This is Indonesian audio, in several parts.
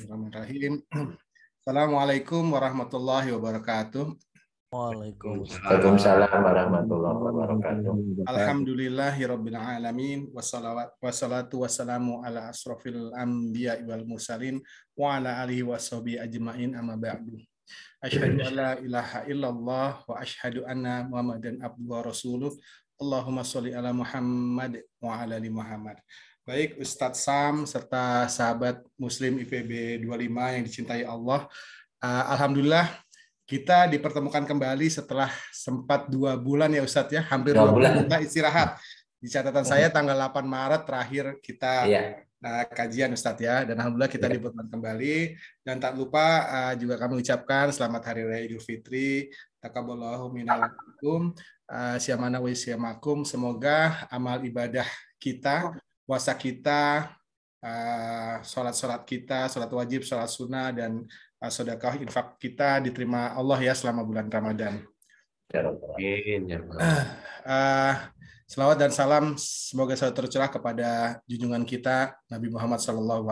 Bismillahirrahmanirrahim. Assalamualaikum warahmatullahi wabarakatuh. Waalaikumsalam warahmatullahi wabarakatuh. Alhamdulillahirabbil alamin wassalatu wassalamu ala asrofil anbiya wal mursalin wa ala alihi washabihi ajmain amma ba'du. Asyhadu an la ilaha illallah wa asyhadu anna Muhammadan abduhu wa rasuluh. Allahumma sholli ala Muhammad wa ala ali Muhammad. Baik Ustadz Sam serta sahabat Muslim IPB 25 yang dicintai Allah. Alhamdulillah kita dipertemukan kembali setelah sempat 2 bulan ya Ustadz ya, hampir 2 bulan kita istirahat. Di catatan saya tanggal 8 Maret terakhir kita kajian Ustadz ya, dan alhamdulillah kita dipertemukan kembali. Dan tak lupa juga kami ucapkan selamat Hari Raya Idul Fitri. Taqabbalallahu minna minkum, syamana wa syamakum. Semoga amal ibadah kita, puasa kita, sholat kita, sholat wajib, sholat sunnah, dan sedekah infak kita diterima Allah ya selama bulan Ramadan. Selawat dan salam semoga selalu tercurah kepada junjungan kita Nabi Muhammad SAW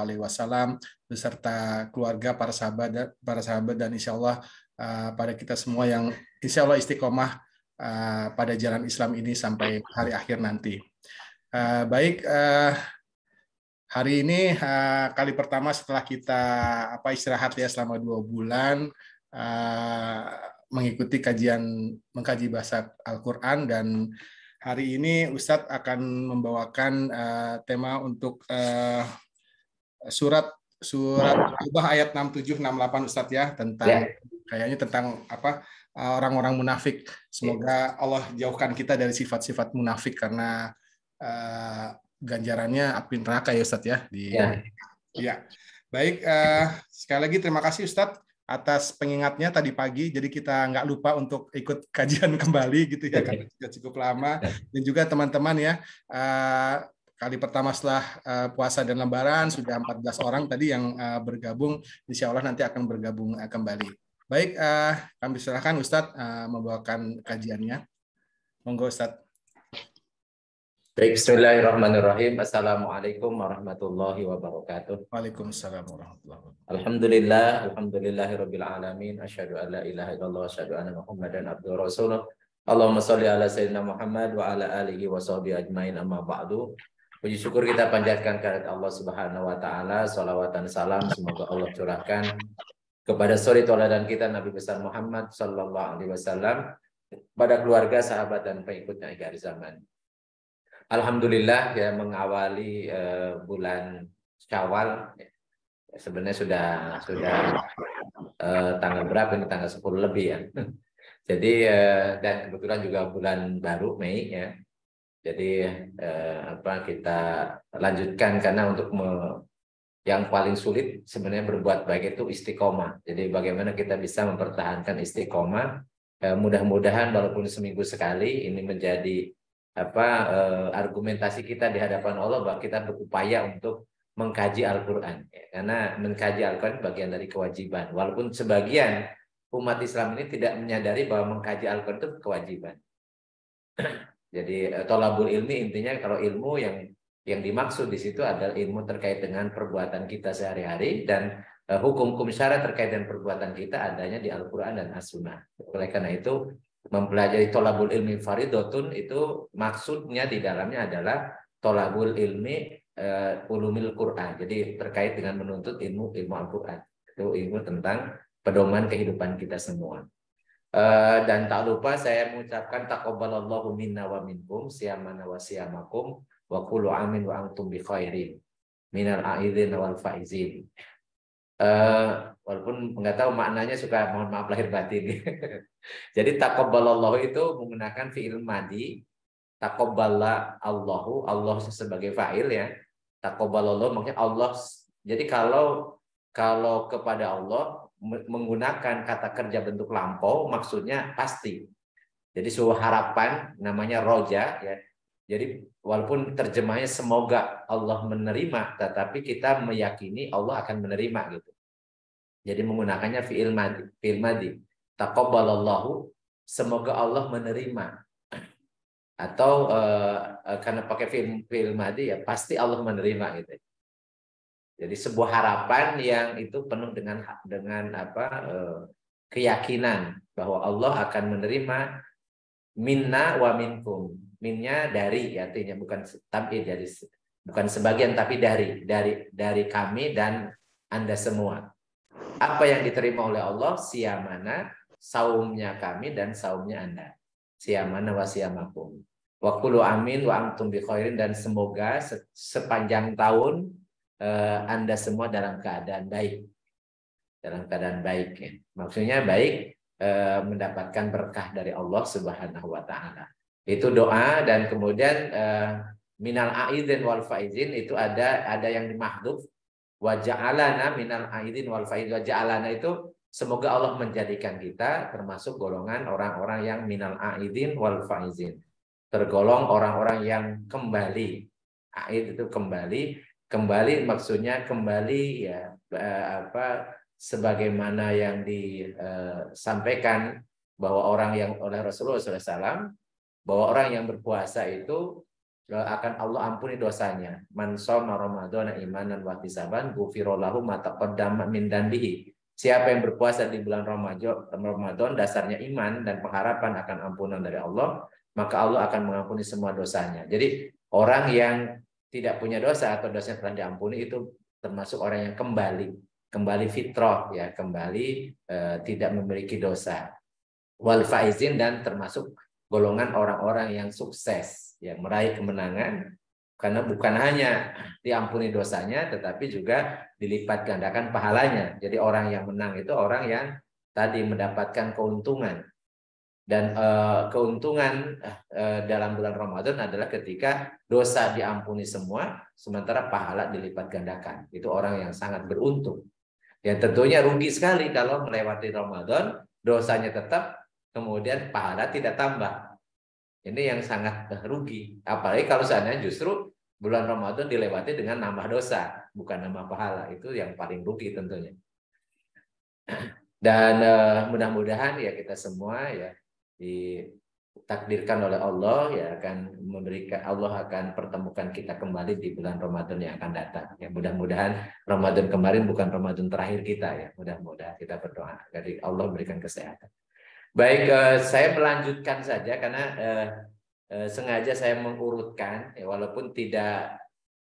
beserta keluarga, para sahabat dan insya Allah pada kita semua yang insya Allah istiqomah pada jalan Islam ini sampai hari akhir nanti. Baik, hari ini kali pertama setelah kita istirahat ya selama 2 bulan mengikuti mengkaji bahasa Al-Quran, dan hari ini Ustadz akan membawakan tema untuk surat Al-Baqarah ayat 67-68 Ustadz ya, tentang kayaknya tentang orang-orang munafik. Semoga Allah jauhkan kita dari sifat-sifat munafik, karena ganjarannya api neraka ya Ustadz ya. Ya. Baik, sekali lagi terima kasih Ustadz atas pengingatnya tadi pagi. Jadi kita nggak lupa untuk ikut kajian kembali gitu ya, karena sudah cukup lama. Dan juga teman-teman ya, kali pertama setelah puasa dan Lebaran sudah 14 orang tadi yang bergabung. Insya Allah nanti akan bergabung kembali. Baik, kami silakan Ustadz membawakan kajiannya. Monggo Ustadz. Baik, bismillahirrahmanirrahim. Assalamualaikum warahmatullahi wabarakatuh. Waalaikumsalam warahmatullahi wabarakatuh. Alhamdulillahirabbil alamin. Asyhadu an la ilaha illallah wa asyhadu anna Muhammadan abduhu wa rasuluh. Allahumma sholli ala sayyidina Muhammad wa ala alihi wa sahbihi ajmain, amma ba'du. Puji syukur kita panjatkan kepada Allah Subhanahu wa taala, salawat dan salam semoga Allah curahkan kepada suri tauladan kita Nabi besar Muhammad sallallahu alaihi wasallam, pada keluarga, sahabat dan pengikutnya hingga akhir zaman. Alhamdulillah ya, mengawali bulan Syawal, sebenarnya sudah tanggal berapa ini, tanggal 10 lebih ya. Jadi dan kebetulan juga bulan baru Mei ya. Jadi kita lanjutkan, karena untuk yang paling sulit sebenarnya berbuat baik itu istiqomah. Jadi bagaimana kita bisa mempertahankan istiqomah, mudah-mudahan walaupun seminggu sekali ini menjadi argumentasi kita di hadapan Allah bahwa kita berupaya untuk mengkaji Al-Quran ya. Karena mengkaji Al-Quran bagian dari kewajiban, walaupun sebagian umat Islam ini tidak menyadari bahwa mengkaji Al-Quran itu kewajiban. Jadi tolabul ilmi, intinya kalau ilmu yang dimaksud di situ adalah ilmu terkait dengan perbuatan kita sehari-hari, dan hukum-hukum syara terkait dengan perbuatan kita adanya di Al-Quran dan As-Sunnah. Oleh karena itu mempelajari tolabul ilmi faridotun, itu maksudnya di dalamnya adalah tolabul ilmi ulumil Quran. Jadi terkait dengan menuntut ilmu Al-Quran. Itu ilmu tentang pedoman kehidupan kita semua. Dan tak lupa saya mengucapkan taqabbalallahu minna wa minkum siyamana wa siyamakum wa kullu amin wa antum bi khairin minal aidin wal faizin. Walaupun nggak tahu maknanya, suka mohon maaf lahir batin. Jadi taqabbalallahu itu menggunakan fi'il madi, taqabbala Allahu, Allah sebagai fa'il ya. Taqabbalallahu maksudnya Allah. Jadi kalau kepada Allah menggunakan kata kerja bentuk lampau, maksudnya pasti. Jadi suatu harapan namanya roja ya. Jadi walaupun terjemahnya semoga Allah menerima, tetapi kita meyakini Allah akan menerima gitu. Jadi menggunakannya fi'il madi. Taqabbalallahu, semoga Allah menerima. Atau karena pakai fi'il madi ya pasti Allah menerima gitu. Jadi sebuah harapan yang itu penuh dengan keyakinan bahwa Allah akan menerima minna wa minkum. Minnya dari, artinya bukan tapi dari, bukan sebagian tapi dari kami dan Anda semua. Apa yang diterima oleh Allah, siyamana, saumnya kami dan saumnya Anda. Siyamana wa siyamakum. Wa qulu amin wa antum bi khairin, dan semoga sepanjang tahun Anda semua dalam keadaan baik. Dalam keadaan baik ya. Maksudnya baik, mendapatkan berkah dari Allah Subhanahu wa taala. Itu doa. Dan kemudian minal aidin wal faizin itu ada yang dimahdhuf, wa ja'alana minal aidin wal faizin. Wa ja'alana itu semoga Allah menjadikan kita termasuk golongan orang-orang yang minal aidin wal faizin. Tergolong orang-orang yang kembali. Aid itu kembali maksudnya kembali ya sebagaimana yang disampaikan bahwa orang yang oleh Rasulullah SAW, bahwa orang yang berpuasa itu akan Allah ampuni dosanya. Man shoma ramadhana imanan wa ihtisaban ghufira lahu ma taqaddama min dzambihi. Siapa yang berpuasa di bulan Ramadan dasarnya iman dan pengharapan akan ampunan dari Allah, maka Allah akan mengampuni semua dosanya. Jadi orang yang tidak punya dosa atau dosanya telah diampuni itu termasuk orang yang kembali fitrah ya, kembali tidak memiliki dosa. Wal faizin, dan termasuk golongan orang-orang yang sukses ya, meraih kemenangan, karena bukan hanya diampuni dosanya tetapi juga dilipat gandakan pahalanya. Jadi orang yang menang itu orang yang tadi mendapatkan keuntungan. Dan keuntungan dalam bulan Ramadan adalah ketika dosa diampuni semua sementara pahala dilipat gandakan. Itu orang yang sangat beruntung. Ya tentunya rugi sekali kalau melewati Ramadan, dosanya tetap, kemudian pahala tidak tambah. Ini yang sangat rugi. Apalagi kalau seandainya justru bulan Ramadan dilewati dengan nambah dosa, bukan nambah pahala. Itu yang paling rugi tentunya. Dan mudah-mudahan ya kita semua ya ditakdirkan oleh Allah ya akan memberikan, Allah akan pertemukan kita kembali di bulan Ramadan yang akan datang. Ya mudah-mudahan Ramadan kemarin bukan Ramadan terakhir kita ya. Mudah-mudahan kita berdoa dari Allah berikan kesehatan. Baik, saya melanjutkan saja karena sengaja saya mengurutkan ya, walaupun tidak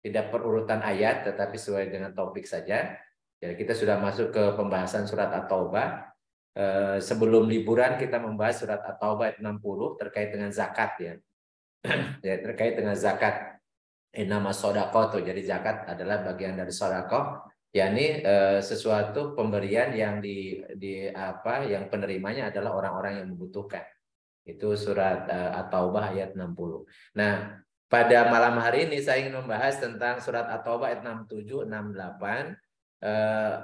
perurutan ayat tetapi sesuai dengan topik saja. Ya, kita sudah masuk ke pembahasan surat At-Taubah. Sebelum liburan kita membahas surat At-Taubah ayat 60 terkait dengan zakat ya. Ya, terkait dengan zakat. Nama sedekah tuh. Jadi zakat adalah bagian dari sedekah, yakni sesuatu pemberian yang yang penerimanya adalah orang-orang yang membutuhkan. Itu surat At-Taubah ayat 60. Nah, pada malam hari ini saya ingin membahas tentang surat At-Taubah ayat 67, 68.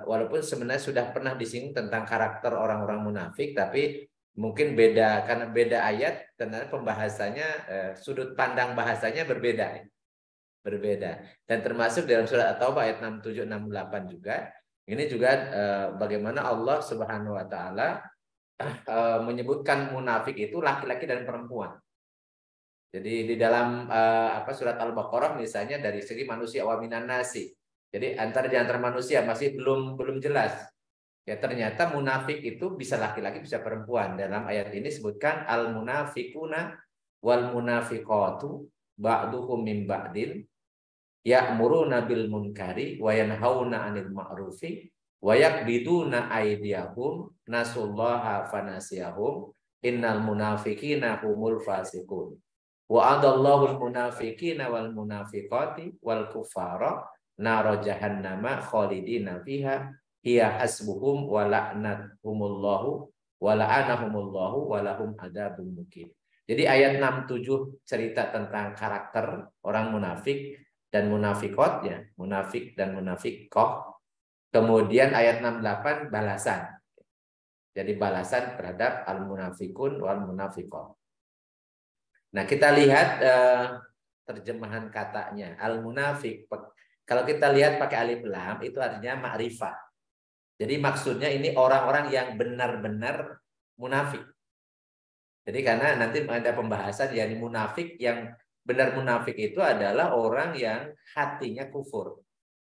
Walaupun sebenarnya sudah pernah disinggung tentang karakter orang-orang munafik, tapi mungkin beda karena beda ayat, karena pembahasannya sudut pandang bahasanya berbeda. Dan termasuk dalam surat At-Taubah ayat 67, 68 juga. Ini juga bagaimana Allah Subhanahu wa taala menyebutkan munafik itu laki-laki dan perempuan. Jadi di dalam surat Al-Baqarah misalnya dari segi manusia wa minan nasi. Jadi di antara manusia masih belum jelas. Ya ternyata munafik itu bisa laki-laki bisa perempuan. Dalam ayat ini sebutkan al-munafiquna wal munafiqatu ba'duhum min ba'din ya'muruna bil munkari wa yanhauna 'anil ma'rufi wa yaqbiduna aydiyahum nasullaha fanasiyahum innal munafiqina humul fasiqun. Wa adallahu al-munafiqina wal munafiqati wal kuffara naro jahannama khalidina fiha hiya hasbuhum wa la'natuhumullahu wa la'anahumullahu wa lahum adzabun muqim. Jadi ayat 67 cerita tentang karakter orang munafik dan munafikot ya, munafik dan munafiqah. Kemudian ayat 68 balasan. Jadi balasan terhadap al-munafikun wal munafiqah. Nah, kita lihat terjemahan katanya. Al-munafik, kalau kita lihat pakai alif lam itu artinya ma'rifah. Jadi maksudnya ini orang-orang yang benar-benar munafik. Jadi karena nanti ada pembahasan yakni munafik, yang benar munafik itu adalah orang yang hatinya kufur.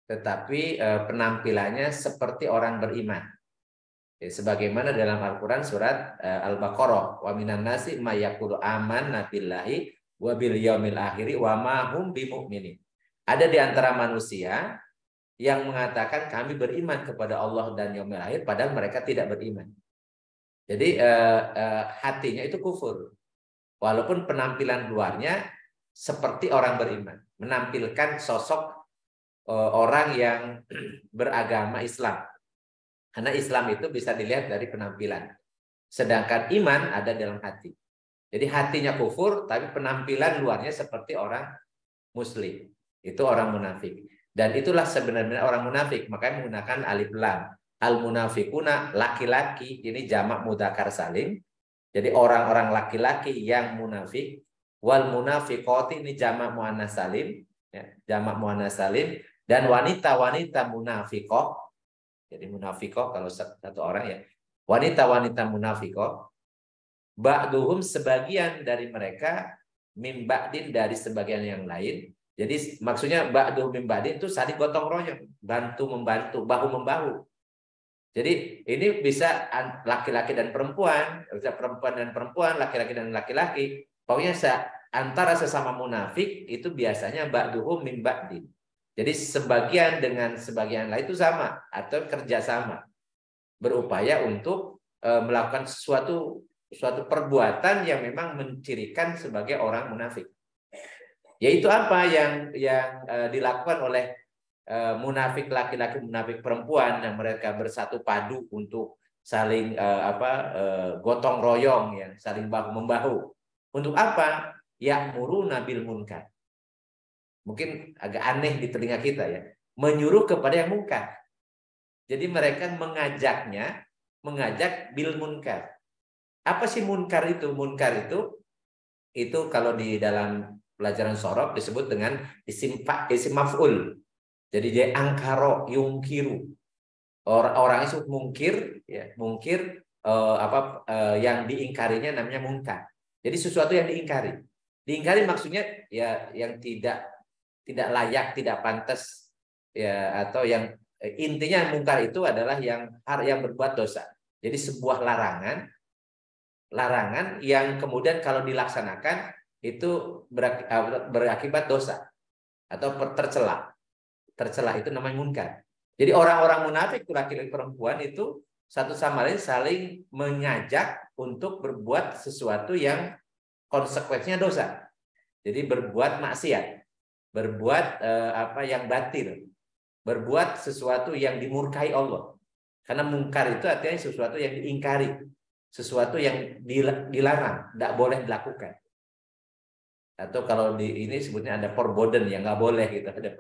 tetapi penampilannya seperti orang beriman. Ya, sebagaimana dalam Al-Quran surat Al-Baqarah, wa minan nasi may yaqulu amanna billahi wa bil yaumil akhiri wa ma hum bimumin. Ada di antara manusia yang mengatakan kami beriman kepada Allah dan yaumil akhir, padahal mereka tidak beriman. Jadi hatinya itu kufur, walaupun penampilan luarnya seperti orang beriman, menampilkan sosok orang yang beragama Islam. Karena Islam itu bisa dilihat dari penampilan. Sedangkan iman ada dalam hati. Jadi hatinya kufur, tapi penampilan luarnya seperti orang muslim. Itu orang munafik. Dan itulah sebenarnya orang munafik. Makanya menggunakan alif lam. Al-munafikuna, laki-laki. Ini jamak mudzakkar salim. Jadi orang-orang laki-laki yang munafik. Wal munafiqati, ini jamak muannas salim. Ya, jamak muannas salim. Dan wanita-wanita munafiqah. Jadi munafiqah kalau satu orang ya. Wanita-wanita munafiqah. Ba'duhum, sebagian dari mereka, min ba'din, dari sebagian yang lain. Jadi maksudnya ba'duhum min ba'din itu saling gotong royong, bantu membantu, bahu membahu. Jadi ini bisa laki-laki dan perempuan, bisa perempuan dan perempuan, laki-laki dan laki-laki. Pokoknya antara sesama munafik itu biasanya ba'duhum min ba'din. Jadi sebagian dengan sebagian lain itu sama atau kerjasama, berupaya untuk melakukan suatu perbuatan yang memang mencirikan sebagai orang munafik. Yaitu apa yang dilakukan oleh munafik laki-laki, munafik perempuan, yang mereka bersatu padu untuk saling gotong royong, ya, saling bahu membahu. Untuk apa? Ya'muruna bil munkar. Mungkin agak aneh di telinga kita ya, menyuruh kepada yang munkar. Jadi mereka mengajak bil munkar. Apa sih munkar itu? Munkar itu kalau di dalam pelajaran sorof disebut dengan isim maf'ul. Jadi dia angkaro yungkiru. Orang itu mungkir, ya, mungkir yang diingkarinya namanya munkar. Jadi sesuatu yang diingkari. Diingkari maksudnya ya yang tidak layak, tidak pantas, ya, atau yang intinya munkar itu adalah yang berbuat dosa. Jadi sebuah larangan yang kemudian kalau dilaksanakan itu berakibat dosa atau tercela. Tercela itu namanya munkar. Jadi orang-orang munafik, laki-laki perempuan itu satu sama lain saling mengajak untuk berbuat sesuatu yang konsekuensinya dosa. Jadi berbuat maksiat, berbuat yang batil, berbuat sesuatu yang dimurkai Allah. Karena mungkar itu artinya sesuatu yang diingkari, sesuatu yang dilarang, tidak boleh dilakukan. Atau kalau di ini sebutnya ada forbidden, yang nggak boleh gitu, ada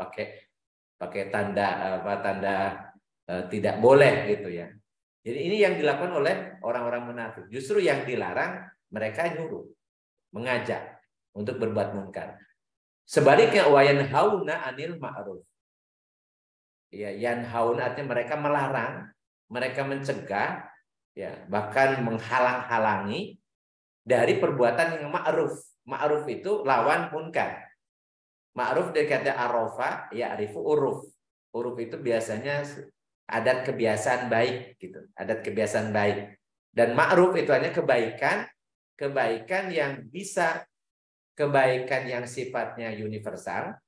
pakai tanda tidak boleh gitu ya. Jadi ini yang dilakukan oleh orang-orang munafik. Justru yang dilarang mereka nyuruh, mengajak untuk berbuat munkar. Sebaliknya wayanhauna anil ma'ruf. Ya, yanhauna artinya mereka melarang, mereka mencegah, ya, bahkan menghalang-halangi dari perbuatan yang ma'ruf. Ma'ruf itu lawan munkar. Ma'ruf dari kata arofa, ya arifu uruf. Uruf itu biasanya adat kebiasaan baik gitu, adat kebiasaan baik. Dan ma'ruf itu hanya kebaikan yang bisa, kebaikan yang sifatnya universal,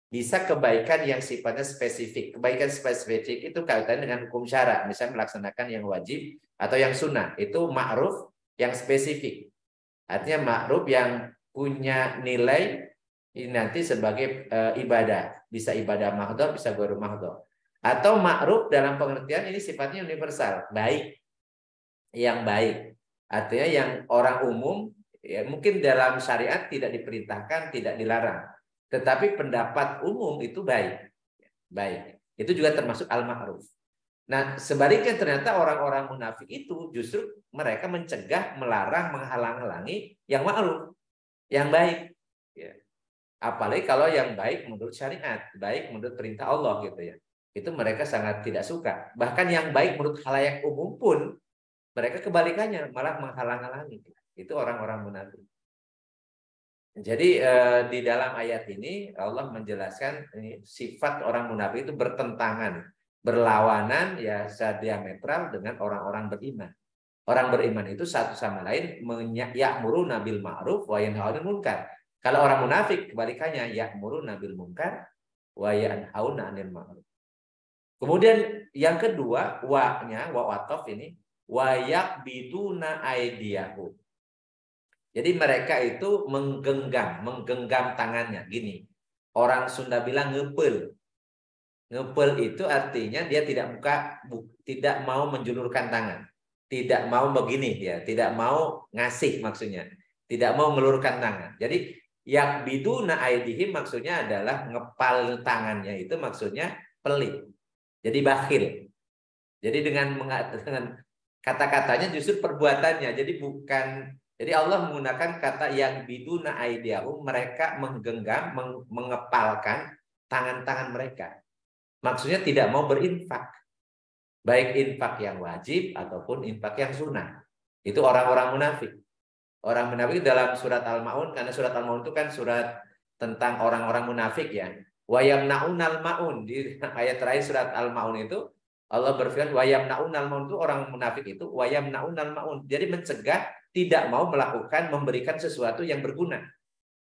bisa kebaikan yang sifatnya spesifik. Kebaikan spesifik itu kaitannya dengan hukum syara, misalnya melaksanakan yang wajib atau yang sunnah. Itu ma'ruf yang spesifik. Artinya ma'ruf yang punya nilai ini nanti sebagai ibadah, bisa ibadah mahdhah, bisa ghairu mahdhah. Atau ma'ruf dalam pengertian ini sifatnya universal, baik. Yang baik. Artinya yang orang umum, ya, mungkin dalam syariat tidak diperintahkan, tidak dilarang. Tetapi pendapat umum itu baik. Baik. Itu juga termasuk al-ma'ruf. Nah, sebaliknya ternyata orang-orang munafik itu justru mereka mencegah, melarang, menghalang-halangi yang ma'ruf, yang baik. Ya. Apalagi kalau yang baik menurut syariat, baik menurut perintah Allah gitu ya. Itu mereka sangat tidak suka. Bahkan yang baik menurut khalayak umum pun mereka kebalikannya, malah menghalang-halangi. Itu orang-orang munafik. Jadi di dalam ayat ini Allah menjelaskan ini, sifat orang munafik itu bertentangan, berlawanan ya diametral dengan orang-orang beriman. Orang beriman itu satu sama lain ya'muruna bil ma'ruf wa yanhauna 'anil munkar. Kalau orang munafik kebalikannya ya'muruna bil munkar wa yanhauna 'anil ma'ruf. Kemudian yang kedua wa-nya wa waqaf ini wa yaqbiduna aydiyahum. Jadi mereka itu menggenggam tangannya. Gini, orang Sunda bilang ngepel. Ngepel itu artinya dia tidak mau menjulurkan tangan, tidak mau begini ya, tidak mau ngasih maksudnya, tidak mau melurkan tangan. Jadi yang biduna aidihim maksudnya adalah ngepal tangannya itu maksudnya pelit. Jadi bakhil. Jadi dengan kata-katanya justru perbuatannya. Jadi bukan. Jadi Allah menggunakan kata yang biduna aidiyahum, mereka menggenggam, mengepalkan tangan-tangan mereka. Maksudnya tidak mau berinfak. Baik infak yang wajib ataupun infak yang sunnah. Itu orang-orang munafik. Orang munafik dalam surat Al-Maun, karena surat Al-Maun itu kan surat tentang orang-orang munafik ya. Wa yamna'unal ma'un. Di ayat terakhir surat Al-Maun itu Allah berfirman wa yamna'unal ma'un, itu orang munafik itu wa yamna'unal ma'un. Jadi mencegah, tidak mau memberikan sesuatu yang berguna.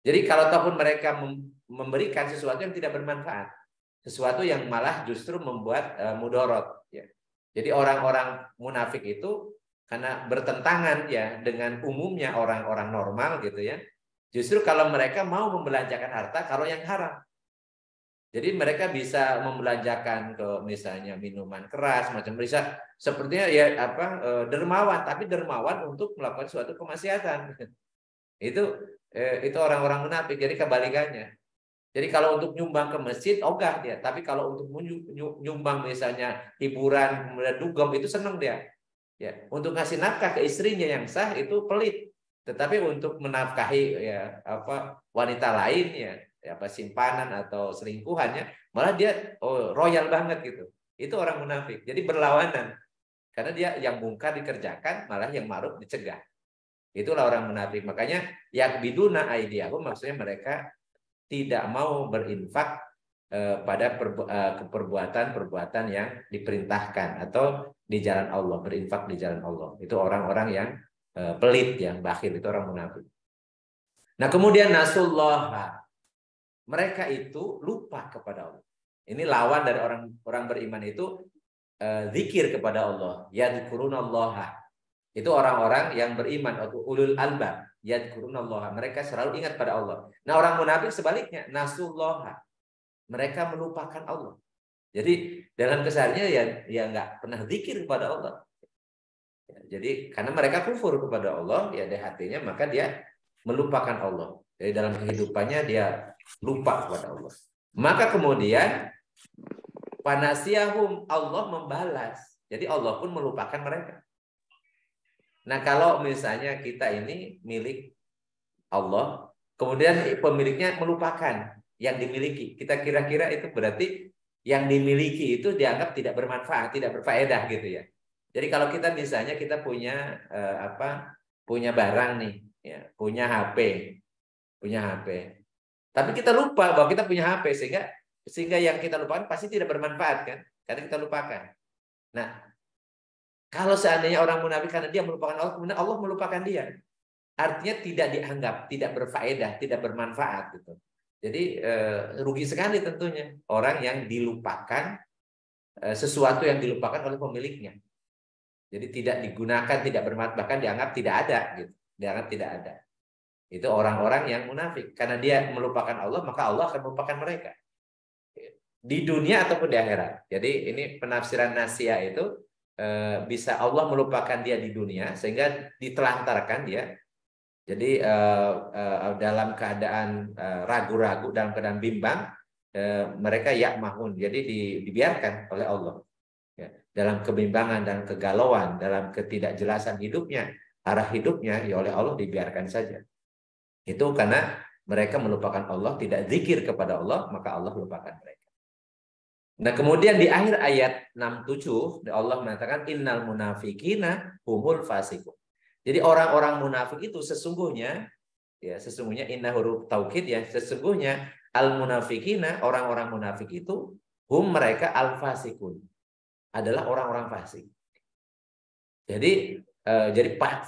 Jadi kalau ataupun mereka memberikan sesuatu yang tidak bermanfaat, sesuatu yang malah justru membuat mudorot. Ya. Jadi orang-orang munafik itu karena bertentangan ya dengan umumnya orang-orang normal gitu ya. Justru kalau mereka mau membelanjakan harta kalau yang haram. Jadi mereka bisa membelanjakan ke misalnya minuman keras, macam bisa sepertinya ya dermawan, tapi dermawan untuk melakukan suatu kemaksiatan. Itu orang-orang munafik. Jadi kebalikannya. Jadi kalau untuk nyumbang ke masjid ogah dia, tapi kalau untuk nyumbang misalnya hiburan, kemudian dugem itu senang dia. Ya, untuk ngasih nafkah ke istrinya yang sah itu pelit. Tetapi untuk menafkahi ya wanita lain ya simpanan atau selingkuhannya malah dia royal banget gitu. Itu orang munafik. Jadi berlawanan. Karena dia yang mungkar dikerjakan, malah yang ma'ruf dicegah. Itulah orang munafik. Makanya yakbiduna aydiyahum, maksudnya mereka tidak mau berinfak pada perbuatan-perbuatan yang diperintahkan atau di jalan Allah, berinfak di jalan Allah. Itu orang-orang yang pelit, yang bakhil, itu orang munafik. Nah, kemudian nasullah. Mereka itu lupa kepada Allah. Ini lawan dari orang beriman itu zikir kepada Allah. Yadhkurunallaha. Itu orang-orang yang beriman atau ulul albab. Yadhkurunallaha. Mereka selalu ingat pada Allah. Nah, orang munafik sebaliknya, nasullaha. Mereka melupakan Allah. Jadi dalam kesehariannya ya nggak pernah zikir kepada Allah. Jadi karena mereka kufur kepada Allah ya di hatinya, maka dia melupakan Allah. Jadi dalam kehidupannya dia lupa kepada Allah. Maka kemudian panasiyahum, Allah membalas. Jadi Allah pun melupakan mereka. Nah, kalau misalnya kita ini milik Allah, kemudian pemiliknya melupakan yang dimiliki, kita kira-kira itu berarti yang dimiliki itu dianggap tidak bermanfaat, tidak berfaedah gitu ya. Jadi kalau kita misalnya kita punya punya barang nih, ya, punya HP. Tapi kita lupa bahwa kita punya HP sehingga yang kita lupakan pasti tidak bermanfaat kan? Karena kita lupakan. Nah, kalau seandainya orang munafik karena dia melupakan Allah, kemudian Allah melupakan dia, artinya tidak dianggap, tidak berfaedah, tidak bermanfaat gitu. Jadi rugi sekali tentunya orang yang dilupakan sesuatu yang dilupakan oleh pemiliknya. Jadi tidak digunakan, tidak bermanfaat, bahkan dianggap tidak ada gitu. Dianggap tidak ada. Itu orang-orang yang munafik. Karena dia melupakan Allah, maka Allah akan melupakan mereka. Di dunia ataupun di akhirat. Jadi ini penafsiran Nasiyah itu bisa Allah melupakan dia di dunia sehingga ditelantarkan dia. Jadi dalam keadaan ragu-ragu, dalam keadaan bimbang, mereka ya'mahun. Jadi dibiarkan oleh Allah. Ya, dalam kebimbangan dan kegalauan, dalam ketidakjelasan hidupnya, arah hidupnya ya oleh Allah dibiarkan saja. Itu karena mereka melupakan Allah, tidak zikir kepada Allah, maka Allah melupakan mereka. Nah, kemudian di akhir ayat 67 Allah mengatakan innal munafiqina humul fasiqun. Jadi orang-orang munafik itu sesungguhnya ya sesungguhnya inna huruf taukid ya sesungguhnya al munafikina orang-orang munafik itu mereka al fasikun adalah orang-orang fasik. Jadi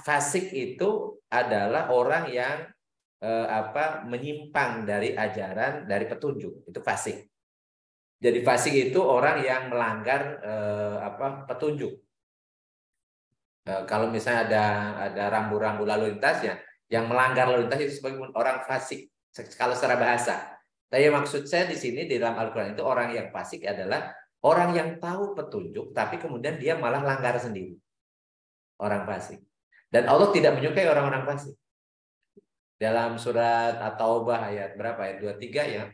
fasik itu adalah orang yang menyimpang dari ajaran, dari petunjuk, itu fasik. Jadi fasik itu orang yang melanggar petunjuk. Kalau misalnya ada rambu-rambu lalu lintas ya, yang melanggar lalu lintas itu sebagai orang fasik kalau secara bahasa. Tapi maksud saya di sini di dalam Al-Qur'an itu orang yang fasik adalah orang yang tahu petunjuk tapi kemudian dia malah langgar sendiri. Orang fasik. Dan Allah tidak menyukai orang-orang fasik. Dalam surat At-Taubah ayat berapa? Ayat 23 ya.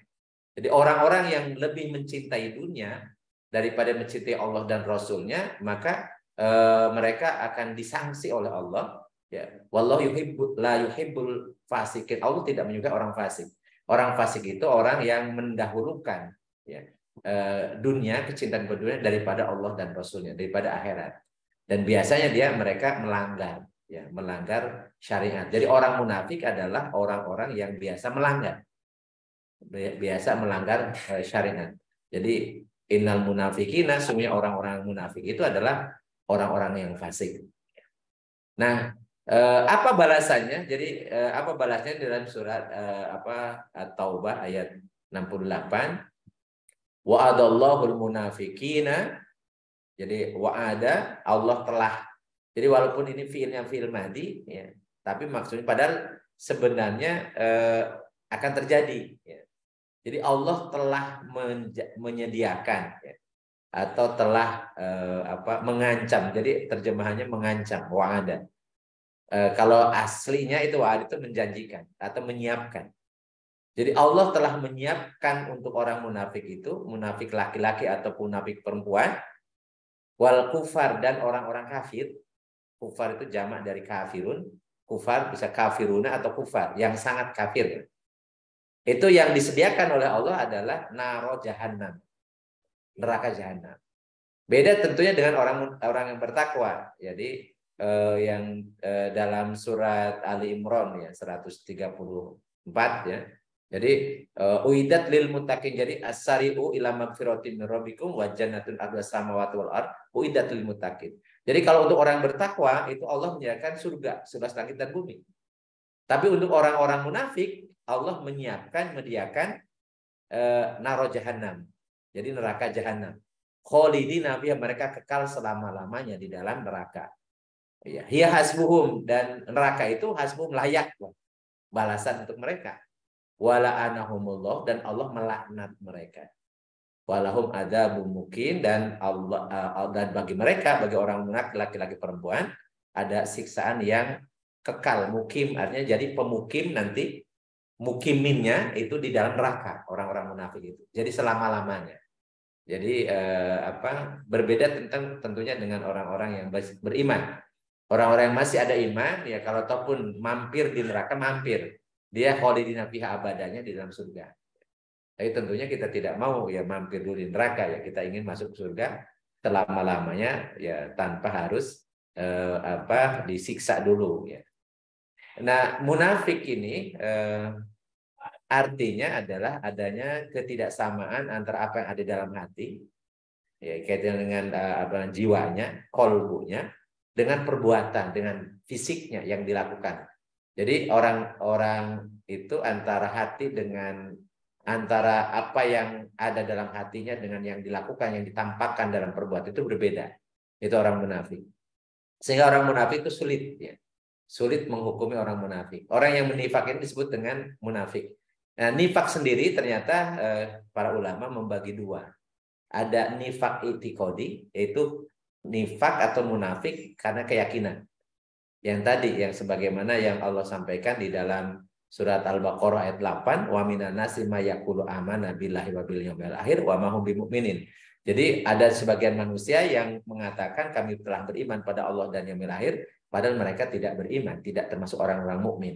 Jadi orang-orang yang lebih mencintai dunia daripada mencintai Allah dan Rasulnya, maka mereka akan disanksi oleh Allah. Ya, wallahu la yuhibbul fasikin. Allah tidak menyukai orang fasik. Orang fasik itu orang yang mendahulukan ya, dunia, kecintaan dunia daripada Allah dan Rasulnya, daripada akhirat. Dan biasanya mereka melanggar syariat. Jadi orang munafik adalah orang-orang yang biasa melanggar syariat. Jadi innal munafikina, sesungguhnya orang-orang munafik itu adalah orang-orang yang fasik. Nah, apa balasannya? Jadi apa balasannya dalam surat At-Taubah ayat 68? Wa'adallahul munafikina. Jadi wa'ada, Allah telah. Jadi walaupun ini fi'il madi ya, tapi maksudnya padahal sebenarnya akan terjadi ya. Jadi Allah telah menyediakan ya, atau telah mengancam. Jadi terjemahannya mengancam, wa'ada. Kalau aslinya itu wa'ada itu menjanjikan atau menyiapkan. Jadi Allah telah menyiapkan untuk orang munafik itu, munafik laki-laki ataupun munafik perempuan, wal kufar dan orang-orang kafir. Kufar itu jamak dari kafirun. Kufar bisa kafiruna atau kufar yang sangat kafir. Itu yang disediakan oleh Allah adalah naro jahannam, neraka jahanam. Beda tentunya dengan orang yang bertakwa. Jadi yang dalam surat Ali Imran ya 134 ya. Jadi uidat lil muttaqin, jadi as-sari'u ila magfiratin min rabbikum wa jannatun ardhas samawati wal ard uidat lil muttaqin. Jadi kalau untuk orang bertakwa itu Allah menyediakan surga langit dan bumi. Tapi untuk orang-orang munafik Allah menyediakan naro jahannam. Jadi neraka jahanam. Khalidina fiha, mereka kekal selama-lamanya di dalam neraka. Ya, hiya hasbuhum, dan neraka itu hasbuhum layak balasan untuk mereka. Wala anahumullah, dan Allah melaknat mereka. Walahum adzabun muqim, dan Allah dan bagi mereka, bagi orang munafik laki-laki perempuan ada siksaan yang kekal. Mukim artinya jadi pemukim nanti, mukiminnya itu di dalam neraka orang-orang munafik itu. Jadi selama-lamanya. Jadi berbeda tentunya dengan orang-orang yang beriman. Orang-orang yang masih ada iman ya kalau ataupun mampir di neraka mampir. Dia khalidina fiha abadanya di dalam surga. Tapi tentunya kita tidak mau ya mampir dulu di neraka ya. Kita ingin masuk surga selama-lamanya ya tanpa harus disiksa dulu ya. Nah, munafik ini artinya adalah adanya ketidaksamaan antara apa yang ada dalam hati ya kaitan dengan jiwanya, kolbunya, dengan perbuatan, dengan fisiknya yang dilakukan. Jadi orang-orang itu antara hati dengan antara apa yang ada dalam hatinya dengan yang dilakukan, yang ditampakkan dalam perbuatan itu berbeda. Itu orang munafik. Sehingga orang munafik itu sulit ya. Sulit menghukumi orang munafik. Orang yang menifak ini disebut dengan munafik. Nah, nifak sendiri ternyata para ulama membagi dua. Ada nifak itikodi, yaitu nifak atau munafik karena keyakinan. Yang tadi, yang sebagaimana yang Allah sampaikan di dalam surat Al-Baqarah ayat 8, wa minan nasi may yaqulu amanna billahi wa bil yaumil akhir wa ma hum bimumin. Jadi ada sebagian manusia yang mengatakan kami telah beriman pada Allah dan yaumil akhir, padahal mereka tidak beriman, tidak termasuk orang-orang mukmin.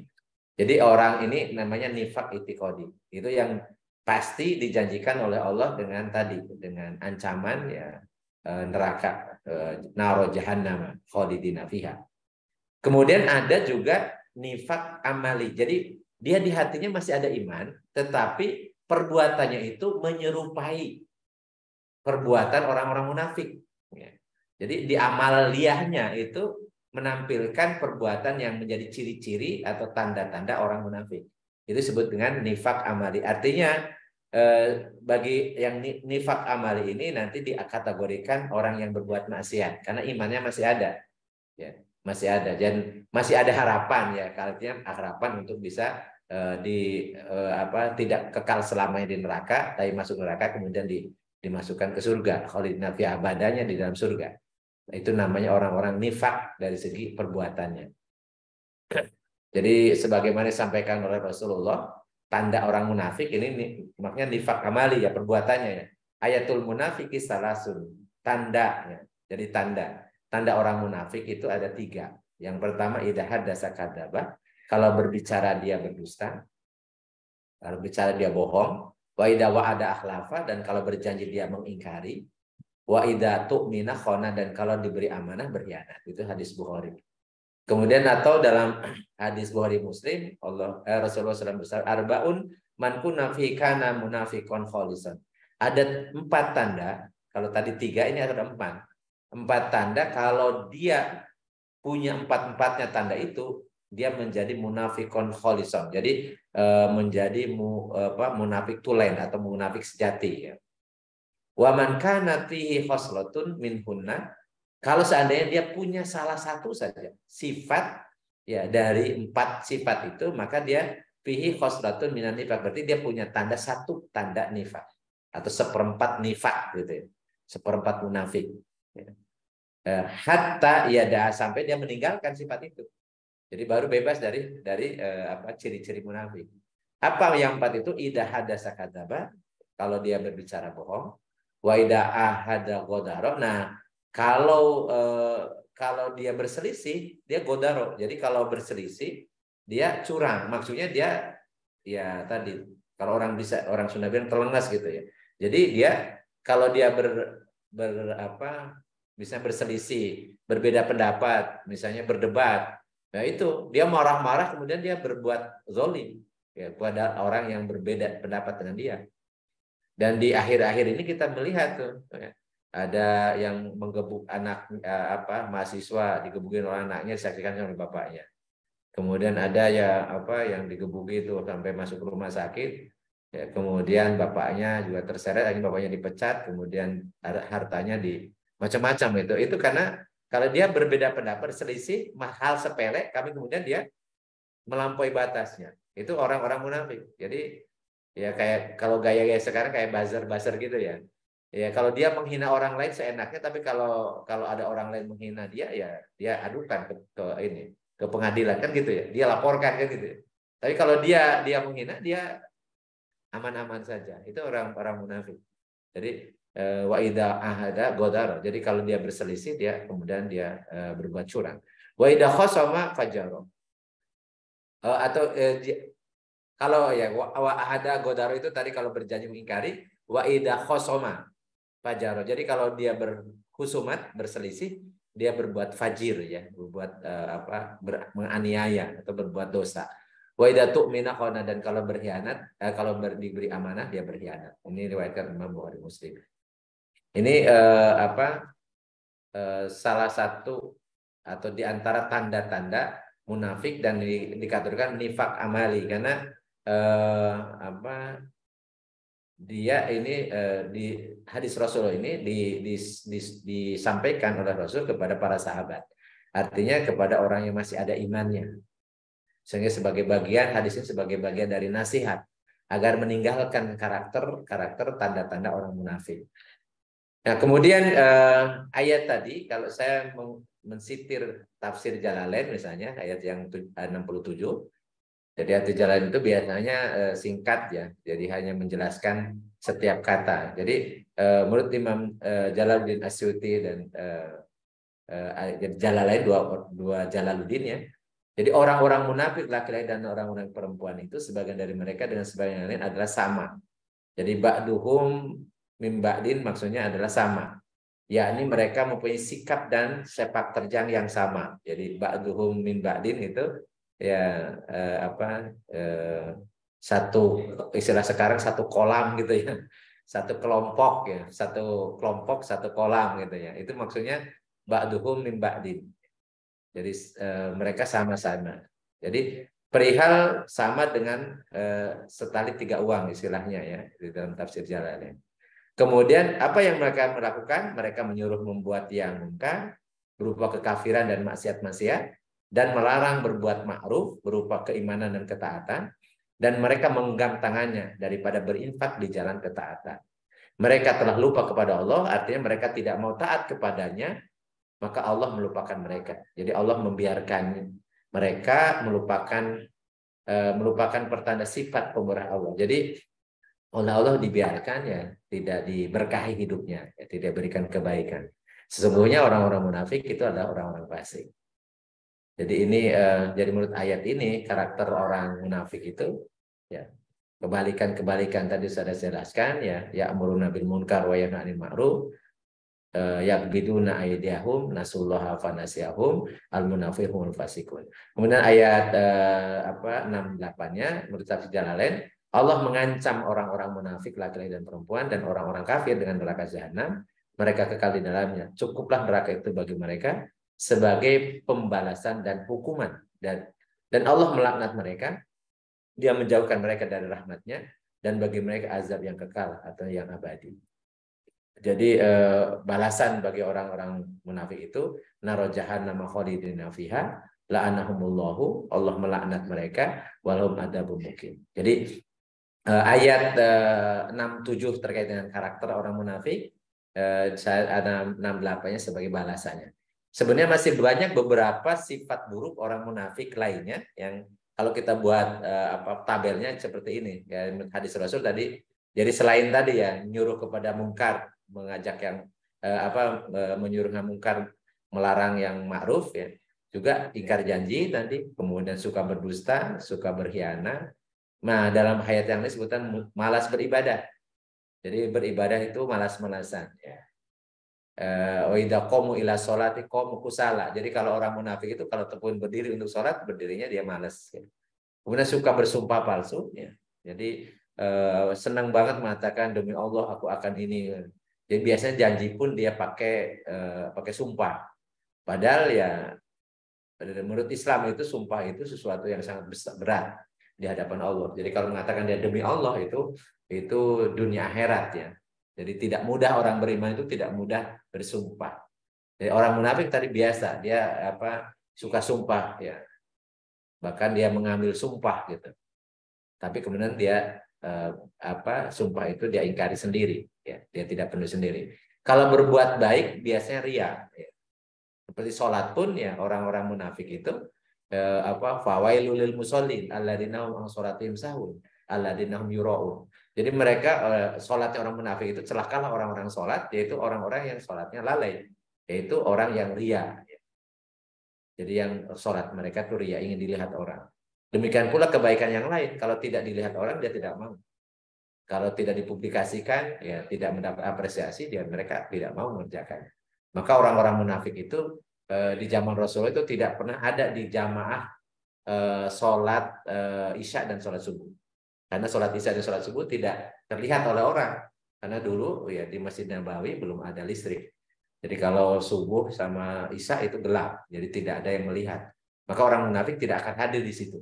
Jadi orang ini namanya nifak itikodi. Itu yang pasti dijanjikan oleh Allah dengan ancaman ya neraka, naro jahannam khalidina fiha. Kemudian ada juga nifak amali. Jadi dia di hatinya masih ada iman, tetapi perbuatannya itu menyerupai perbuatan orang-orang munafik. Ya. Jadi di amaliyahnya itu menampilkan perbuatan yang menjadi ciri-ciri atau tanda-tanda orang munafik. Itu disebut dengan nifak amali. Artinya bagi yang nifak amali ini nanti dikategorikan orang yang berbuat maksiat karena imannya masih ada. Ya, masih ada dan masih ada harapan ya, artinya harapan untuk bisa tidak kekal selamanya di neraka, tapi masuk neraka kemudian dimasukkan ke surga, khalidina fiha abadanya di dalam surga. Itu namanya orang-orang nifak dari segi perbuatannya. Jadi sebagaimana disampaikan oleh Rasulullah, tanda orang munafik ini makanya nifak amali ya, perbuatannya ya. Ayatul munafiki salasun, tandanya. Jadi tanda orang munafik itu ada 3. Yang pertama idza hadatsa kadzaba, kalau berbicara dia berdusta. Kalau bicara dia bohong. Wa idza wa'ada akhlafa, dan kalau berjanji dia mengingkari. Wa idza tu'mina khana, dan kalau diberi amanah berkhianat. Itu hadis Bukhari. Kemudian atau dalam hadis Bukhari Muslim, Rasulullah SAW bersabda, arbaun man kunna fi kana munafiqan khalisan. Ada 4 tanda. Kalau tadi 3, ini ada 4. 4 tanda kalau dia punya 4-4-nya tanda itu, dia menjadi munafiqan khalisan. Jadi menjadi munafik tulen atau munafik sejati ya. Wa man kana fihi khoslatun minhunna, kalau seandainya dia punya salah satu saja sifat ya dari 4 sifat itu, maka dia fihi khoslatun minan nifaq, berarti dia punya tanda 1 tanda nifaq atau 1/4 nifaq gitu ya. 1/4 munafik. Ya. Hatta yada, sampai dia meninggalkan sifat itu. Jadi baru bebas dari ciri-ciri munafik. Apa yang 4 itu? Idza hadatsa kadzaba, kalau dia berbicara bohong. Wa idza ahada ghadara. Nah, kalau dia berselisih, dia godaro. Jadi kalau berselisih, dia curang. Maksudnya dia ya tadi kalau orang Sunda bilang telengas gitu ya. Jadi dia kalau dia bisa berselisih, berbeda pendapat, misalnya berdebat. Nah itu dia marah-marah kemudian dia berbuat zalim ya pada orang yang berbeda pendapat dengan dia. Dan di akhir-akhir ini kita melihat tuh ya, ada yang menggebuk anak mahasiswa, digebukin oleh anaknya, disaksikan oleh bapaknya. Kemudian ada yang digebuki itu sampai masuk rumah sakit. Ya, kemudian bapaknya juga terseret, akhirnya bapaknya dipecat, kemudian hartanya macam-macam itu. Itu karena kalau dia berbeda pendapat, selisih hal sepele, kami kemudian dia melampaui batasnya. Itu orang-orang munafik. Jadi ya kayak kalau gaya-gaya sekarang kayak buzzer gitu ya. Ya kalau dia menghina orang lain seenaknya, tapi kalau ada orang lain menghina dia, ya dia adukan ke pengadilan kan gitu ya. Dia laporkan kan gitu ya. Tapi kalau dia menghina, dia aman-aman saja. Itu orang-orang munafik. Jadi wa idza ahada ghadara. Jadi kalau dia berselisih, dia kemudian dia berbuat curang. Wa idza khasama fajara. Kalau ya wa ahada ghadara itu tadi kalau berjanji mengingkari, wa idza khasama fajara. Jadi kalau dia berhusumat, berselisih, dia berbuat fajir ya, berbuat menganiaya atau berbuat dosa. Wa idza tu'mina khana, dan kalau berkhianat, kalau diberi amanah dia berkhianat. Ini riwayatkan Imam Bukhari Muslim. Ini salah satu atau di antara tanda-tanda munafik dan dikategorikan nifak amali karena dia ini di hadis Rasulullah ini disampaikan oleh Rasul kepada para sahabat. Artinya kepada orang yang masih ada imannya. Sehingga sebagai bagian hadis ini sebagai bagian dari nasihat agar meninggalkan karakter tanda-tanda orang munafik. Nah, kemudian ayat tadi kalau saya mensitir tafsir Jalalain misalnya ayat yang 67. Jadi ayat Jalalain itu biasanya singkat ya. Jadi hanya menjelaskan setiap kata. Jadi menurut Imam Jalaluddin Asyuti dan Jalalain dua Jalaluddin ya. Jadi orang-orang munafik laki-laki dan orang-orang perempuan itu sebagian dari mereka dengan sebagian lain adalah sama. Jadi ba'duhum min ba'din maksudnya adalah sama. Yakni mereka mempunyai sikap dan sepak terjang yang sama. Jadi ba'duhum min ba'din itu ya satu istilah sekarang satu kolam gitu ya, satu kelompok ya, satu kelompok satu kolam gitu ya. Itu maksudnya ba'duhum min ba'din. Jadi mereka sama-sama. Jadi perihal sama dengan setali tiga uang istilahnya ya di dalam tafsir Jalalain. Kemudian apa yang mereka melakukan? Mereka menyuruh membuat yang mungkar berupa kekafiran dan maksiat-maksiat, dan melarang berbuat ma'ruf berupa keimanan dan ketaatan, dan mereka menggenggam tangannya daripada berinfak di jalan ketaatan. Mereka telah lupa kepada Allah, artinya mereka tidak mau taat kepadanya, maka Allah melupakan mereka. Jadi Allah membiarkan mereka melupakan pertanda sifat pemurah Allah. Jadi oleh Allah dibiarkan ya, tidak diberkahi hidupnya, ya, tidak berikan kebaikan. Sesungguhnya orang-orang munafik itu adalah orang-orang fasik. Jadi ini jadi menurut ayat ini karakter orang munafik itu ya kebalikan tadi sudah saya jelaskan ya, ya'muruna bil munkar wa yanhauna 'anil ma'ruf, yaqbiduna aydiyahum nasullaha fanasiyahum al-munafiqun fasikun. Kemudian ayat 68-nya menurut tafsir Jalalain, Allah mengancam orang-orang munafik laki-laki dan perempuan dan orang-orang kafir dengan neraka jahanam, mereka kekal di dalamnya. Cukuplah neraka itu bagi mereka sebagai pembalasan dan hukuman, dan Allah melaknat mereka, dia menjauhkan mereka dari rahmatnya, dan bagi mereka azab yang kekal atau yang abadi. Jadi balasan bagi orang-orang munafik itu naro jahannam khalidina fiha la'anahumullahu, Allah melaknat mereka walhum adzabun muqim. Jadi ayat 67 terkait dengan karakter orang munafik, saya ada 68-nya sebagai balasannya. Sebenarnya masih banyak beberapa sifat buruk orang munafik lainnya yang kalau kita buat tabelnya seperti ini ya, hadis Rasul tadi. Jadi selain tadi ya nyuruh kepada mungkar, mengajak yang menyuruh mungkar, melarang yang ma'ruf ya, juga ingkar janji tadi, kemudian suka berdusta, suka berkhianat. Nah, dalam ayat yang ini sebutan malas beribadah. Jadi beribadah itu malas-malasan ya. Oida komu ila sholati komu kusala. Jadi kalau orang munafik itu kalau ataupun berdiri untuk sholat, berdirinya dia malas. Ya. Kemudian suka bersumpah palsu. Ya. Jadi senang banget mengatakan demi Allah aku akan ini. Jadi biasanya janji pun dia pakai sumpah. Padahal ya menurut Islam itu sumpah itu sesuatu yang sangat berat di hadapan Allah. Jadi kalau mengatakan dia demi Allah itu dunia akhirat ya. Jadi tidak mudah orang beriman itu tidak mudah bersumpah. Jadi orang munafik tadi biasa dia suka sumpah ya. Bahkan dia mengambil sumpah gitu. Tapi kemudian dia sumpah itu dia ingkari sendiri ya. Dia tidak penuh sendiri. Kalau berbuat baik biasanya ria ya. Seperti sholat pun ya orang-orang munafik itu fawailul lil musallin alladzina hum an sholatihim sahun alladzina hum yuraun. Jadi mereka sholatnya orang munafik itu celakalah orang-orang sholat, yaitu orang-orang yang sholatnya lalai, yaitu orang yang ria. Jadi yang sholat mereka tuh ria, ingin dilihat orang. Demikian pula kebaikan yang lain, kalau tidak dilihat orang dia tidak mau. Kalau tidak dipublikasikan, ya tidak mendapat apresiasi, mereka tidak mau mengerjakan. Maka orang-orang munafik itu di zaman Rasul itu tidak pernah ada di jamaah sholat isya dan sholat subuh. Karena sholat isya dan sholat subuh tidak terlihat oleh orang. Karena dulu ya di Masjid Nabawi belum ada listrik. Jadi kalau subuh sama isya itu gelap, jadi tidak ada yang melihat. Maka orang munafik tidak akan hadir di situ.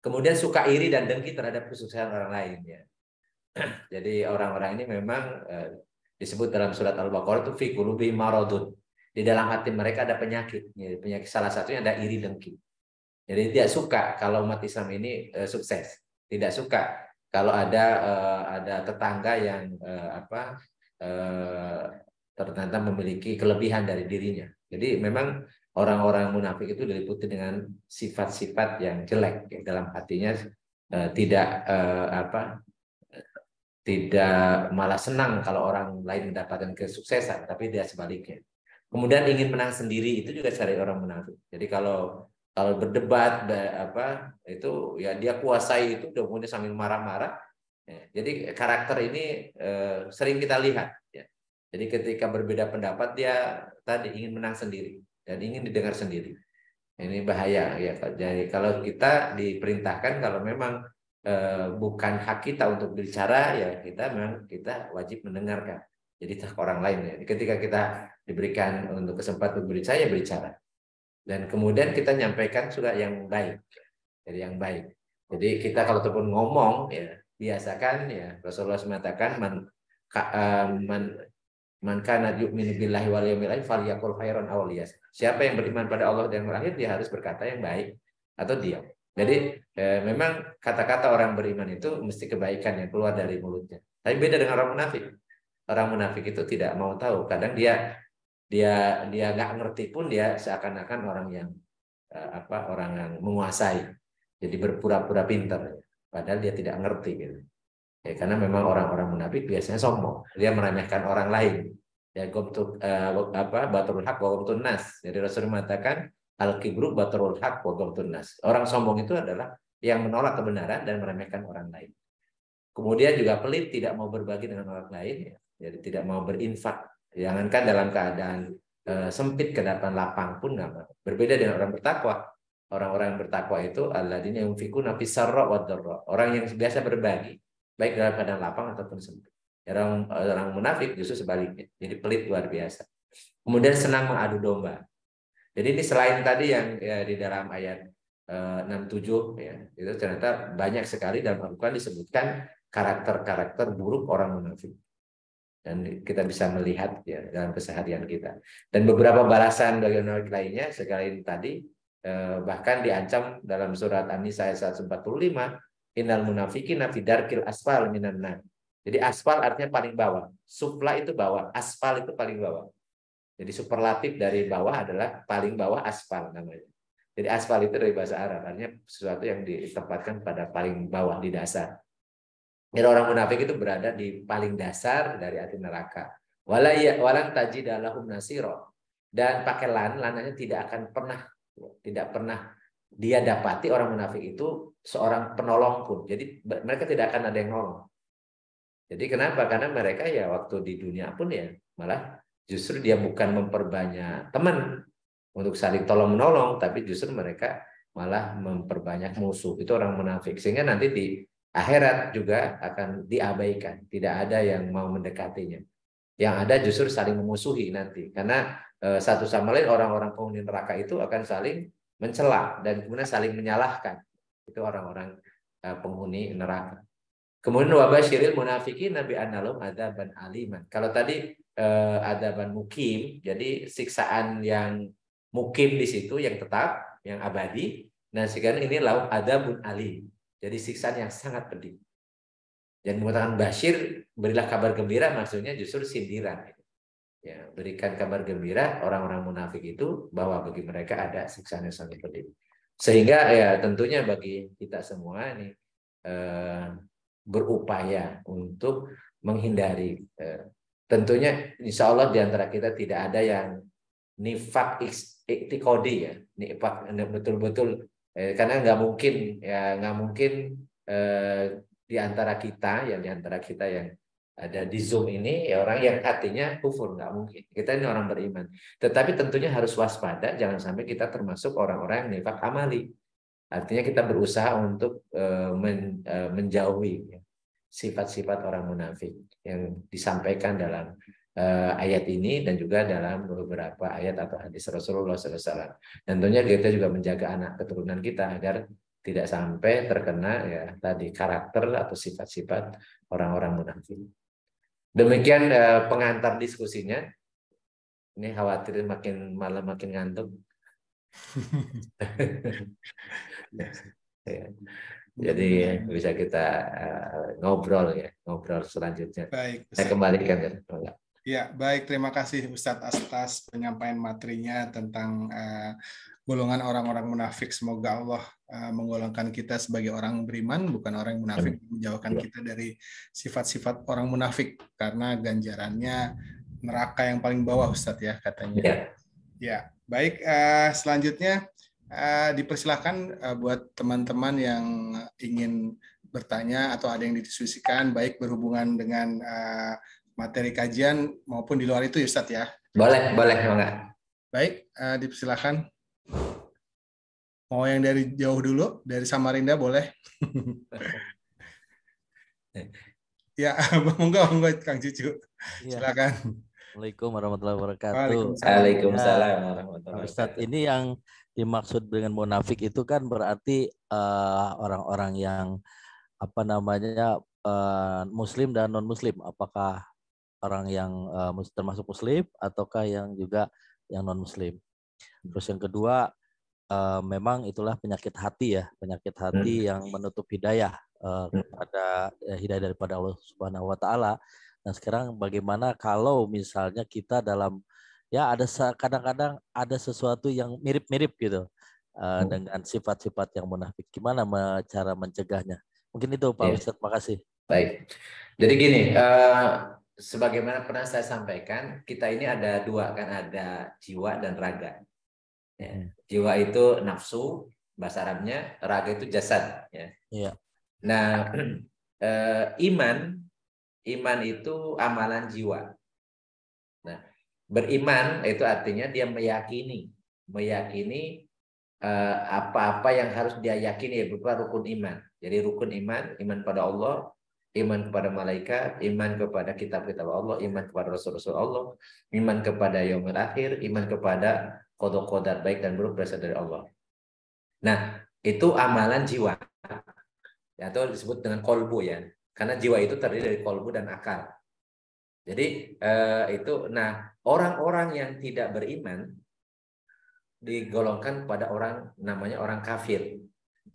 Kemudian suka iri dan dengki terhadap kesuksesan orang lain ya. Jadi orang-orang ini memang disebut dalam surat Al-Baqarah itu fi qulubi maradun. Di dalam hati mereka ada penyakit. Ya, penyakit salah satunya ada iri dengki. Jadi tidak suka kalau umat Islam ini sukses. Tidak suka kalau ada tetangga yang ternyata memiliki kelebihan dari dirinya. Jadi memang orang-orang munafik itu diliputi dengan sifat-sifat yang jelek ya, dalam hatinya tidak malah senang kalau orang lain mendapatkan kesuksesan, tapi dia sebaliknya. Kemudian ingin menang sendiri itu juga ciri orang munafik. Jadi kalau berdebat itu ya dia kuasai itu kemudian sambil marah-marah. Ya. Jadi karakter ini sering kita lihat. Ya. Jadi ketika berbeda pendapat dia tadi ingin menang sendiri dan ingin didengar sendiri. Ini bahaya ya. Jadi kalau kita diperintahkan kalau memang bukan hak kita untuk bicara, ya kita wajib mendengarkan. Jadi tak orang lain ya. Ketika kita diberikan untuk kesempatan berbicara, ya berbicara. Dan kemudian kita nyampaikan juga yang baik, dari yang baik. Jadi kita kalau ataupun ngomong ya biasakan ya, Rasulullah mengatakan man kana yu'minu billahi wal yawmil akhir falyaqul khairan aw liyas. Siapa yang beriman pada Allah dan yang akhir, dia harus berkata yang baik atau diam. Jadi memang kata-kata orang beriman itu mesti kebaikan yang keluar dari mulutnya. Tapi beda dengan orang munafik. Orang munafik itu tidak mau tahu. Kadang dia nggak ngerti pun dia seakan-akan orang yang orang yang menguasai. Jadi berpura-pura pintar, padahal dia tidak ngerti gitu. Ya, karena memang orang-orang munafik biasanya sombong, dia meremehkan orang lain. Ya, batrul haq wa ghamtun nas. Jadi Rasul mengatakan al-kibru batrul haq wa ghamtun nas. Orang sombong itu adalah yang menolak kebenaran dan meremehkan orang lain. Kemudian juga pelit, tidak mau berbagi dengan orang lain, ya. Jadi tidak mau berinfak. Jangankan dalam keadaan sempit, ke depan lapang pun nggak mau. Berbeda dengan orang bertakwa. Orang-orang yang bertakwa itu alladzina yunfikuna fis sarra wad dharra. Orang yang biasa berbagi, baik dalam keadaan lapang ataupun sempit. Orang munafik justru sebaliknya. Jadi pelit luar biasa. Kemudian senang mengadu domba. Jadi ini selain tadi yang ya, di dalam ayat 67 ya, itu ternyata banyak sekali dalam Al-Qur'an disebutkan karakter-karakter buruk orang munafik. Dan kita bisa melihat ya dalam keseharian kita. Dan beberapa balasan bagi orang lainnya sekali tadi bahkan diancam dalam surat An-Nisa ayat 145, innal munafiqina fi darkil asfal minan nar. Jadi asfal artinya paling bawah. Sufla itu bawah, aspal itu paling bawah. Jadi superlatif dari bawah adalah paling bawah, aspal namanya. Jadi aspal itu dari bahasa Arab, artinya sesuatu yang ditempatkan pada paling bawah di dasar. Jadi orang munafik itu berada di paling dasar dari api neraka. Walan tajidalahum nasiro. Dan pakai lananya tidak pernah dia dapati orang munafik itu seorang penolong pun. Jadi mereka tidak akan ada yang nolong. Jadi kenapa? Karena mereka ya waktu di dunia pun ya malah justru dia bukan memperbanyak teman untuk saling tolong menolong, tapi justru mereka malah memperbanyak musuh. Itu orang munafik. Sehingga nanti di akhirat juga akan diabaikan. Tidak ada yang mau mendekatinya. Yang ada justru saling memusuhi nanti. Karena satu sama lain orang-orang penghuni neraka itu akan saling mencela dan kemudian saling menyalahkan. Itu orang-orang penghuni neraka. Kemudian wabasyiril munafiqin nabi annalum adzaban aliman. Kalau tadi adzaban mukim, jadi siksaan yang mukim di situ yang tetap, yang abadi. Nah, sekarang ini lahum adzabun alim. Jadi siksaan yang sangat pedih. Dan mengatakan basyir, berilah kabar gembira, maksudnya justru sindiran. Ya, berikan kabar gembira orang-orang munafik itu bahwa bagi mereka ada siksaan yang sangat pedih. Sehingga ya tentunya bagi kita semua ini berupaya untuk menghindari. Tentunya insya Allah di antara kita tidak ada yang nifak iktikodi ya, nifak betul-betul karena nggak mungkin di antara kita yang ada di Zoom ini ya orang yang hatinya kufur, nggak mungkin. Kita ini orang beriman, tetapi tentunya harus waspada jangan sampai kita termasuk orang-orang yang nifak amali. Artinya kita berusaha untuk menjauhi sifat-sifat orang munafik yang disampaikan dalam ayat ini dan juga dalam beberapa ayat atau hadis Rasulullah SAW. Dan tentunya kita juga menjaga anak keturunan kita agar tidak sampai terkena ya tadi karakter atau sifat-sifat orang-orang munafik. Demikian pengantar diskusinya. Ini khawatir makin malam makin ngantuk. Ya. Jadi bisa kita ngobrol selanjutnya. Baik, Saya kembalikan ya. Ya, baik. Terima kasih Ustadz atas penyampaian materinya tentang golongan orang-orang munafik. Semoga Allah menggolongkan kita sebagai orang beriman, bukan orang yang munafik, menjauhkan kita dari sifat-sifat orang munafik karena ganjarannya neraka yang paling bawah, Ustadz ya katanya. Ya, ya. Baik. Selanjutnya dipersilahkan buat teman-teman yang ingin bertanya atau ada yang didiskusikan, baik berhubungan dengan materi kajian maupun di luar itu, Ustadz ya. Boleh, enggak? Baik, dipersilahkan. Mau yang dari jauh dulu, dari Samarinda boleh. Ya, monggo Kang Cucu. Iya. Silakan. Assalamualaikum warahmatullahi wabarakatuh. Waalaikumsalam. Ya, Waalaikumsalam Pak warahmatullahi Ustadz, wabarakatuh. ini yang dimaksud dengan munafik itu kan berarti orang-orang yang apa namanya Muslim dan non Muslim. Apakah orang yang termasuk Muslim ataukah yang juga yang non Muslim? Terus yang kedua, memang itulah penyakit hati ya, penyakit hati yang menutup hidayah kepada hidayah daripada Allah Subhanahu Wa Taala. Nah sekarang bagaimana kalau misalnya kita dalam ya ada kadang-kadang ada sesuatu yang mirip-mirip gitu dengan sifat-sifat yang munafik. Gimana cara mencegahnya? Mungkin itu Pak Ustadz. Makasih. Baik. Jadi gini, sebagaimana pernah saya sampaikan, kita ini ada dua kan, ada jiwa dan raga. Ya. Jiwa itu nafsu, bahasa Arabnya, raga itu jasad. Ya. Iya. Nah, iman itu amalan jiwa. Nah, beriman itu artinya dia meyakini apa-apa yang harus dia yakini ya berupa rukun iman. Jadi rukun iman, iman pada Allah, iman kepada malaikat, iman kepada kitab-kitab Allah, iman kepada rasul-rasul Allah, iman kepada yaumil akhir, iman kepada qada baik dan buruk berasal dari Allah. Nah, itu amalan jiwa. Atau disebut dengan kolbu ya. Karena jiwa itu terdiri dari kolbu dan akal. Jadi orang-orang yang tidak beriman digolongkan pada orang namanya orang kafir.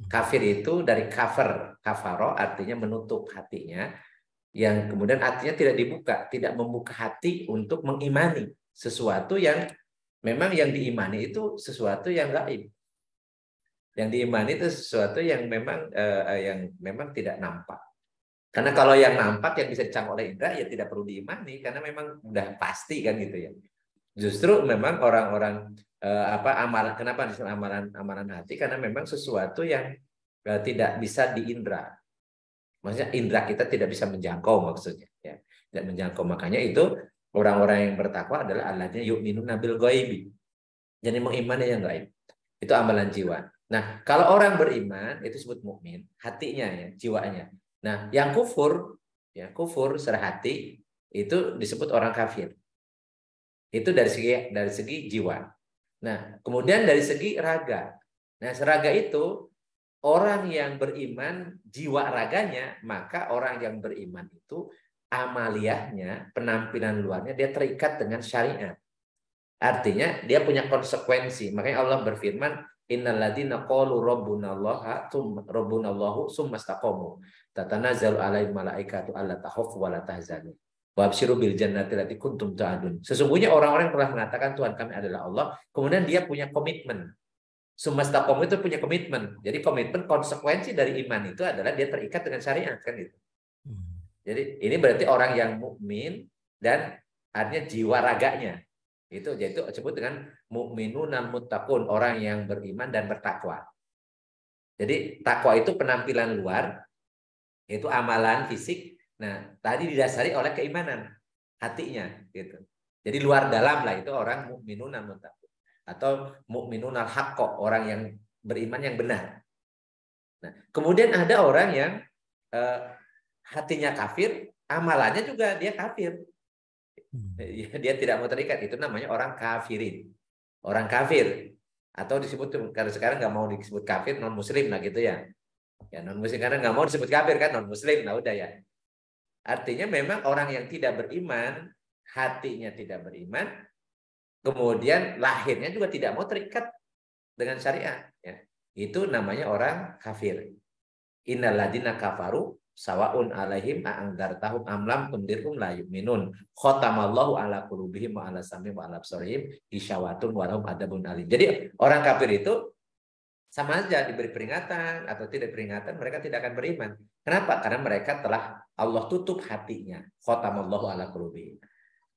Kafir itu dari kafaro artinya menutup hatinya, yang kemudian artinya tidak dibuka, tidak membuka hati untuk mengimani sesuatu yang memang yang diimani itu sesuatu yang gaib. Yang diimani itu sesuatu yang memang tidak nampak. Karena kalau yang nampak yang bisa dicangkok oleh indera ya tidak perlu diimani karena memang udah pasti kan gitu ya. Justru memang orang-orang amalan, kenapa disebut amalan hati? Karena memang sesuatu yang tidak bisa diindra. Maksudnya indra kita tidak bisa menjangkau maksudnya ya. Tidak menjangkau, makanya itu orang-orang yang bertakwa adalah alladzina yu'minuna bil ghaibi. Jadi mengimani yang gaib. Itu amalan jiwa. Nah, kalau orang beriman itu disebut mukmin, hatinya ya, jiwanya. Nah, yang kufur secara hati itu disebut orang kafir. Itu dari segi jiwa. Nah, kemudian dari segi raga. Nah, seraga itu orang yang beriman jiwa raganya, maka orang yang beriman itu amaliyahnya, penampilan luarnya dia terikat dengan syariat. Artinya dia punya konsekuensi. Makanya Allah berfirman, innalladzina qalu rabbunallahu tsumastaqamu tatanazzalu alaihim malaikatu alla takhafu wa la tahzanu wa absyiru bil jannati allati kuntum tu'adun. Sesungguhnya orang-orang yang telah mengatakan Tuhan kami adalah Allah, kemudian dia punya komitmen. Tsumastaqamu itu punya komitmen. Jadi komitmen konsekuensi dari iman itu adalah dia terikat dengan syariat kan gitu. Jadi ini berarti orang yang mukmin dan artinya jiwa raganya. Itu yaitu disebut dengan mukminun muttaqun, orang yang beriman dan bertakwa. Jadi takwa itu penampilan luar, yaitu amalan fisik. Nah, tadi didasari oleh keimanan hatinya gitu. Jadi luar dalam lah itu orang mukminun muttaqun atau mukminun al-haqqo, orang yang beriman yang benar. Nah, kemudian ada orang yang hatinya kafir, amalannya juga dia kafir. Dia tidak mau terikat, itu namanya orang kafirin, orang kafir, atau disebut karena sekarang nggak mau disebut kafir, non muslim lah gitu ya, non muslim karena nggak mau disebut kafir kan non muslim, nah udah ya. Artinya memang orang yang tidak beriman, hatinya tidak beriman, kemudian lahirnya juga tidak mau terikat dengan syariat, ya. Itu namanya orang kafir. Innalladzina kafaru sawaun alaihim a'angdartahum amlam tundirhum la yu'minun khatamallahu ala qulubihim wa ala sam'ihim wa ala absarihim isyawatun wa lahum adzabun alim. Jadi orang kafir itu sama aja diberi peringatan atau tidak peringatan mereka tidak akan beriman. Kenapa? Karena mereka telah Allah tutup hatinya. Khatamallahu ala qulubihim.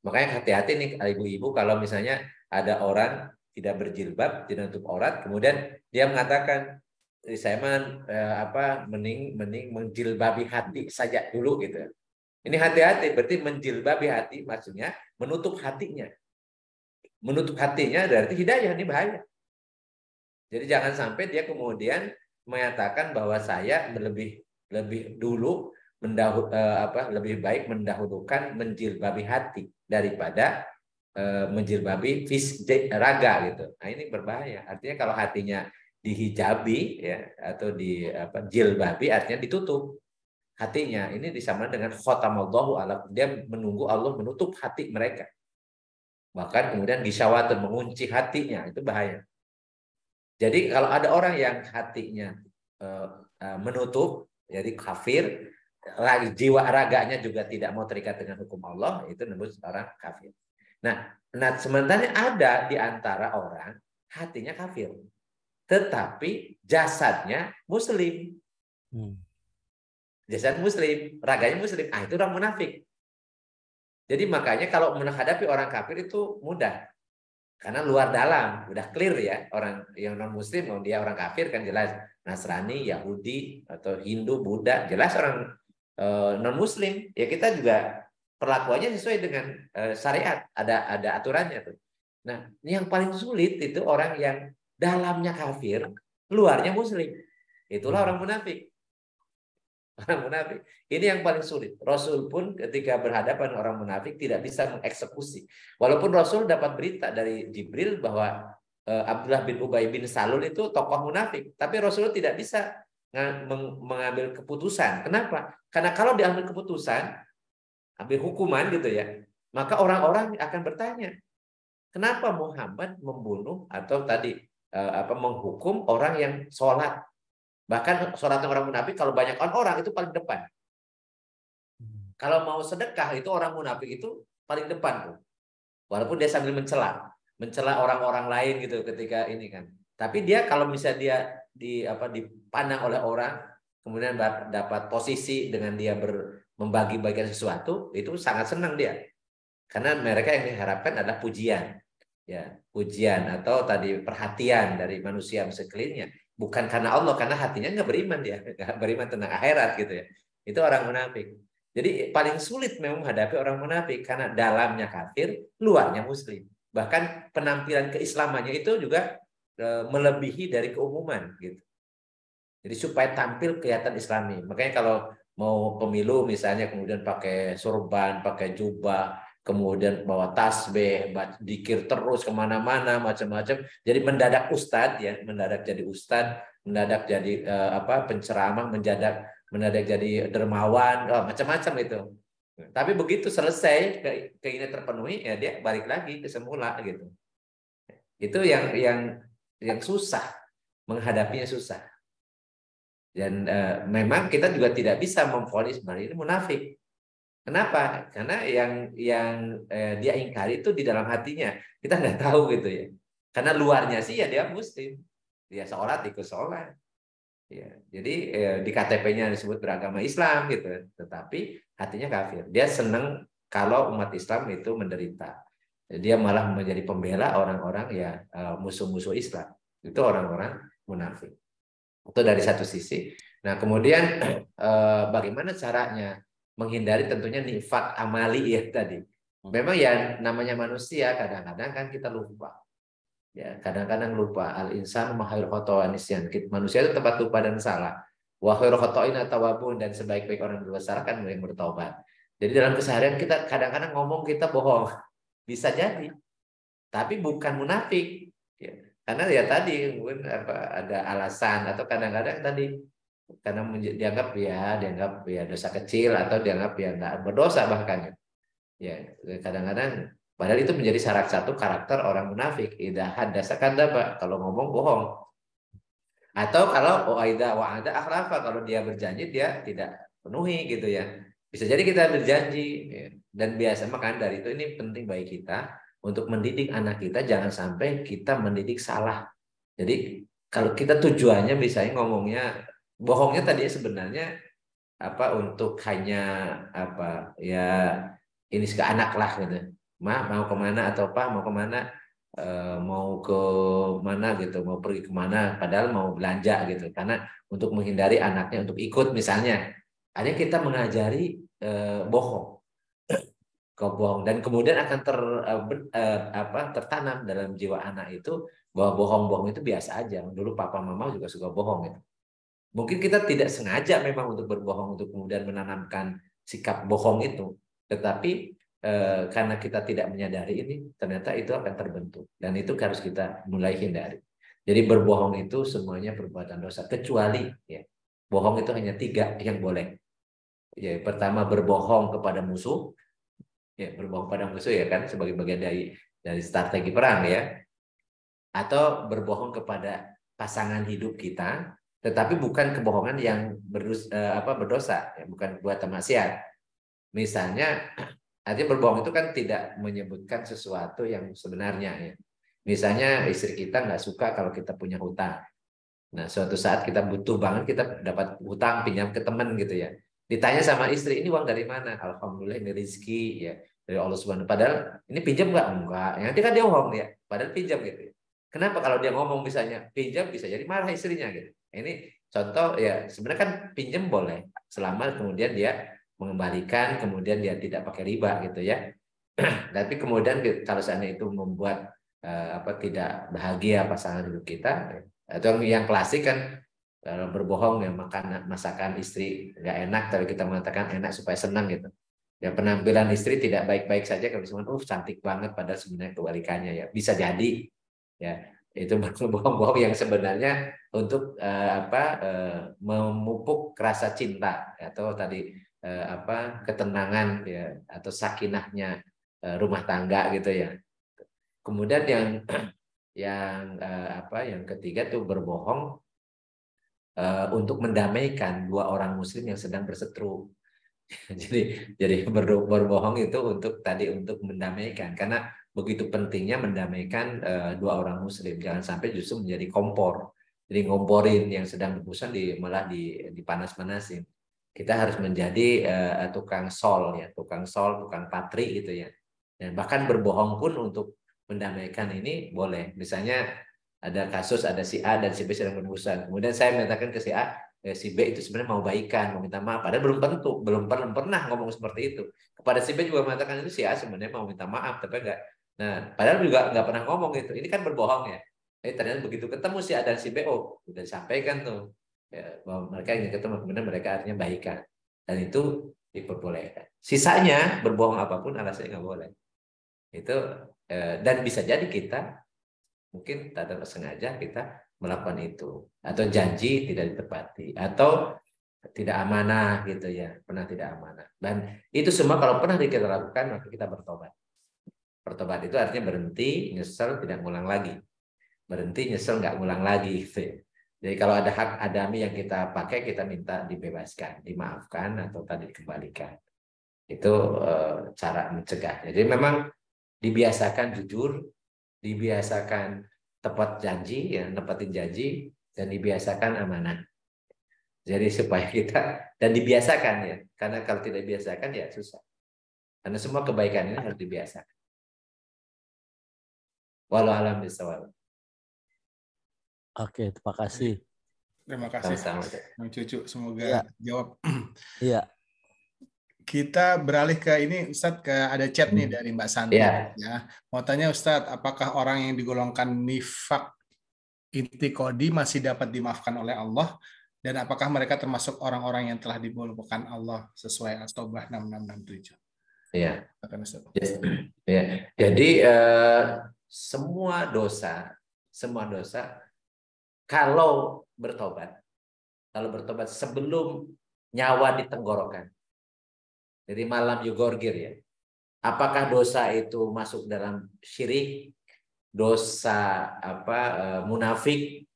Makanya hati-hati nih ibu-ibu kalau misalnya ada orang tidak berjilbab, tidak tutup aurat, kemudian dia mengatakan saya mending menjilbabi hati saja dulu gitu. Ini hati-hati, berarti menjilbabi hati maksudnya menutup hatinya. Menutup hatinya berarti hidayah, ini bahaya. Jadi jangan sampai dia kemudian menyatakan bahwa saya lebih dulu lebih baik mendahulukan menjilbabi hati daripada menjilbabi raga gitu. Nah, ini berbahaya. Artinya kalau hatinya dihijabi ya atau jilbabi artinya ditutup hatinya. Ini disamakan dengan khatamallahu ala, dia menunggu Allah menutup hati mereka. Bahkan kemudian disyawatun, mengunci hatinya, itu bahaya. Jadi kalau ada orang yang hatinya menutup, jadi kafir, jiwa raganya juga tidak mau terikat dengan hukum Allah, itu disebut orang kafir. Nah, sementara ada di antara orang hatinya kafir, tetapi jasadnya muslim. Jasad muslim, raganya muslim. Ah, itu orang munafik. Jadi makanya kalau menghadapi orang kafir itu mudah. Karena luar dalam, udah clear ya. Orang yang non muslim, kalau dia orang kafir kan jelas. Nasrani, Yahudi, atau Hindu, Buddha, jelas orang non muslim. Ya kita juga perlakuannya sesuai dengan syariat, ada aturannya tuh. Nah, ini yang paling sulit itu orang yang dalamnya kafir, luarnya muslim. Itulah orang munafik. Orang munafik. Ini yang paling sulit. Rasul pun ketika berhadapan orang munafik tidak bisa mengeksekusi. Walaupun Rasul dapat berita dari Jibril bahwa Abdullah bin Ubay bin Salul itu tokoh munafik, tapi Rasul tidak bisa mengambil keputusan. Kenapa? Karena kalau diambil keputusan, ambil hukuman gitu ya, maka orang-orang akan bertanya, kenapa Muhammad membunuh atau tadi menghukum orang yang sholat? Bahkan sholatnya orang munafik kalau banyak orang itu paling depan. Kalau mau sedekah itu orang munafik itu paling depan tuh. Walaupun dia sambil mencela orang-orang lain gitu ketika ini kan. Tapi dia kalau misalnya dia dipandang oleh orang, kemudian dapat posisi dengan dia membagi-bagikan sesuatu, itu sangat senang dia. Karena mereka yang diharapkan adalah pujian. Ya, pujian atau tadi perhatian dari manusia sekelilingnya. Bukan karena Allah, karena hatinya nggak beriman dia, nggak beriman tentang akhirat gitu ya. Itu orang munafik. Jadi paling sulit memang menghadapi orang munafik karena dalamnya kafir, luarnya muslim. Bahkan penampilan keislamannya itu juga melebihi dari keumuman gitu. Jadi supaya tampil kelihatan Islami. Makanya kalau mau pemilu misalnya kemudian pakai sorban, pakai jubah, kemudian bawa tasbih, dikir terus kemana-mana macam-macam. Jadi mendadak ustadz ya, mendadak jadi ustadz, mendadak jadi penceramah, mendadak jadi dermawan, macam-macam itu. Tapi begitu selesai keinginan terpenuhi, ya dia balik lagi ke semula gitu. Itu yang susah, menghadapinya susah. Dan memang kita juga tidak bisa memvonis bahwa ini munafik. Kenapa? Karena yang dia ingkari itu di dalam hatinya. Kita nggak tahu gitu ya. Karena luarnya sih ya dia muslim. Dia sholat, ikut sholat. Ya, jadi di KTP-nya disebut beragama Islam gitu. Tetapi hatinya kafir. Dia senang kalau umat Islam itu menderita. Dia malah menjadi pembela orang-orang ya musuh-musuh Islam. Itu orang-orang munafik. Itu dari satu sisi. Nah kemudian bagaimana caranya menghindari tentunya nifak amali ya tadi. Memang ya namanya manusia kadang-kadang kan kita lupa. Ya, kadang-kadang lupa. Al-insan mahir khoto'an nisyan. Manusia itu tempat lupa dan salah. Wa khairu khoto'in tawabun, dan sebaik-baik orang berdosa kan yang bertaubat. Jadi dalam keseharian kita kadang-kadang ngomong kita bohong. Bisa jadi. Tapi bukan munafik. Ya. Karena ya tadi mungkin ada alasan atau kadang-kadang tadi karena dianggap ya dosa kecil atau dianggap ya nggak berdosa bahkan ya kadang-kadang padahal itu menjadi syarat satu karakter orang munafik. Idza hadatsa kadzdzaba, kalau ngomong bohong, atau kalau idza wa'ada akhlafa, kalau dia berjanji dia tidak penuhi gitu ya. Bisa jadi kita berjanji ya. Dan biasa makan dari itu ini penting bagi kita untuk mendidik anak kita, jangan sampai kita mendidik salah. Jadi kalau kita tujuannya misalnya ngomongnya bohongnya tadi sebenarnya untuk hanya ya ini ke anak lah gitu. Ma mau kemana atau Pak mau kemana, mau ke mana gitu, mau pergi kemana, padahal mau belanja gitu. Karena untuk menghindari anaknya untuk ikut misalnya, ada kita mengajari bohong. kau bohong, dan kemudian akan tertanam dalam jiwa anak itu bahwa bohong-bohong itu biasa aja. Dulu papa mama juga suka bohong gitu. Mungkin kita tidak sengaja memang untuk berbohong untuk kemudian menanamkan sikap bohong itu, tetapi karena kita tidak menyadari ini, ternyata itu akan terbentuk, dan itu harus kita mulai hindari. Jadi berbohong itu semuanya perbuatan dosa, kecuali ya, bohong itu hanya 3 yang boleh. Ya, pertama berbohong kepada musuh, ya berbohong pada musuh ya kan sebagai bagian dari strategi perang ya, atau berbohong kepada pasangan hidup kita, tetapi bukan kebohongan yang berdosa, ya, bukan buat maksiat. Misalnya, artinya berbohong itu kan tidak menyebutkan sesuatu yang sebenarnya ya. Misalnya istri kita nggak suka kalau kita punya hutang. Nah, suatu saat kita butuh banget, kita dapat hutang pinjam ke teman gitu ya. Ditanya sama istri, ini uang dari mana? Alhamdulillah ini rezeki ya dari Allah Subhanahu. Padahal ini pinjam nggak? Enggak. Nanti kan dia bohong ya. Padahal pinjam gitu. Kenapa kalau dia ngomong misalnya pinjam, bisa jadi marah istrinya gitu. Ini contoh ya, sebenarnya kan pinjam boleh selama kemudian dia mengembalikan, kemudian dia tidak pakai riba gitu ya. Tapi kemudian kalau seandainya itu membuat tidak bahagia pasangan hidup kita, atau yang klasik kan kalau berbohong ya masakan istri nggak enak, tapi kita mengatakan enak supaya senang gitu. Ya penampilan istri tidak baik-baik saja kalau misalnya cantik banget, padahal sebenarnya kebalikannya ya, bisa jadi ya itu bohong-bohong yang sebenarnya untuk memupuk rasa cinta atau tadi ketenangan ya, atau sakinahnya rumah tangga gitu ya. Kemudian yang ketiga tuh berbohong untuk mendamaikan 2 orang muslim yang sedang berseteru. jadi berbohong itu untuk mendamaikan, karena begitu pentingnya mendamaikan 2 orang muslim, jangan sampai justru menjadi kompor. Jadi ngomporin yang sedang berurusan malah dipanas-panasin. Kita harus menjadi tukang sol, tukang patri gitu ya. Dan bahkan berbohong pun untuk mendamaikan ini boleh. Misalnya ada kasus, ada si A dan si B sedang berurusan. Kemudian saya mengatakan ke si A, si B itu sebenarnya mau baikan, mau minta maaf. Padahal belum pernah ngomong seperti itu. Kepada si B juga mengatakan itu si A sebenarnya mau minta maaf, tapi enggak. Nah, padahal juga nggak pernah ngomong itu. Ini kan berbohong ya. Ternyata begitu ketemu si A dan si B, udah disampaikan tuh ya, bahwa mereka ingin ketemu, kemudian mereka akhirnya baikan. Dan itu diperbolehkan. Sisanya berbohong apapun alasannya nggak boleh. Itu dan bisa jadi kita mungkin tak sengaja kita melakukan itu, atau janji tidak ditepati, atau tidak amanah gitu ya, pernah tidak amanah. Dan itu semua kalau pernah kita lakukan, maka kita bertobat. Bertobat itu artinya berhenti, nyesel, tidak ngulang lagi. Berhenti, nyesel, nggak ngulang lagi gitu ya. Jadi kalau ada hak adami yang kita pakai, kita minta dibebaskan, dimaafkan, atau tadi dikembalikan. Itu cara mencegah. Jadi memang dibiasakan jujur, dibiasakan tepat janji, ya, nepatin janji, dan dibiasakan amanah. Jadi supaya kita, dan dibiasakan ya, karena kalau tidak dibiasakan ya susah. Karena semua kebaikan ini harus dibiasakan. Walau alam bisawab. Oke, terima kasih. Terima kasih, Bang Cucu. Semoga jawab. Iya. Kita beralih ke ini, Ustadz, ada chat nih dari Mbak Santi. Ya. Mau tanya Ustadz, apakah orang yang digolongkan nifak intikodi masih dapat dimaafkan oleh Allah? Dan apakah mereka termasuk orang-orang yang telah dimulukan Allah sesuai At-Taubah 6667? Iya. Ya. Jadi semua dosa kalau bertobat sebelum nyawa di tenggorokan. Jadi malam yugorgir ya. Apakah dosa itu masuk dalam syirik, dosa munafik,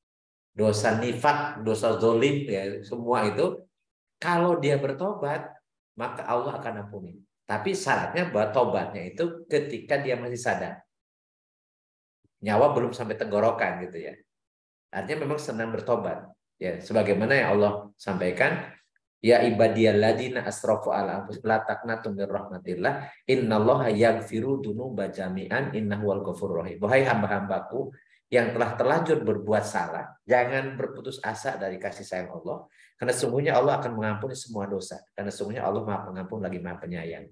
dosa nifak, dosa zolim ya, semua itu kalau dia bertobat maka Allah akan ampuni. Tapi syaratnya bahwa tobatnya itu ketika dia masih sadar. Nyawa belum sampai tenggorokan gitu ya. Artinya memang senang bertobat. Ya, sebagaimana yang Allah sampaikan, ya ibadiyalladzina asrafu ala anfusihim la taqnatu mir rahmatillah innallaha yaghfiru dzunuba jami'an innahu wal ghafurur rahim. Wahai hamba-hambaku yang telah terlanjur berbuat salah, jangan berputus asa dari kasih sayang Allah, karena sesungguhnya Allah akan mengampuni semua dosa, karena sesungguhnya Allah Maha Pengampun lagi Maha Penyayang.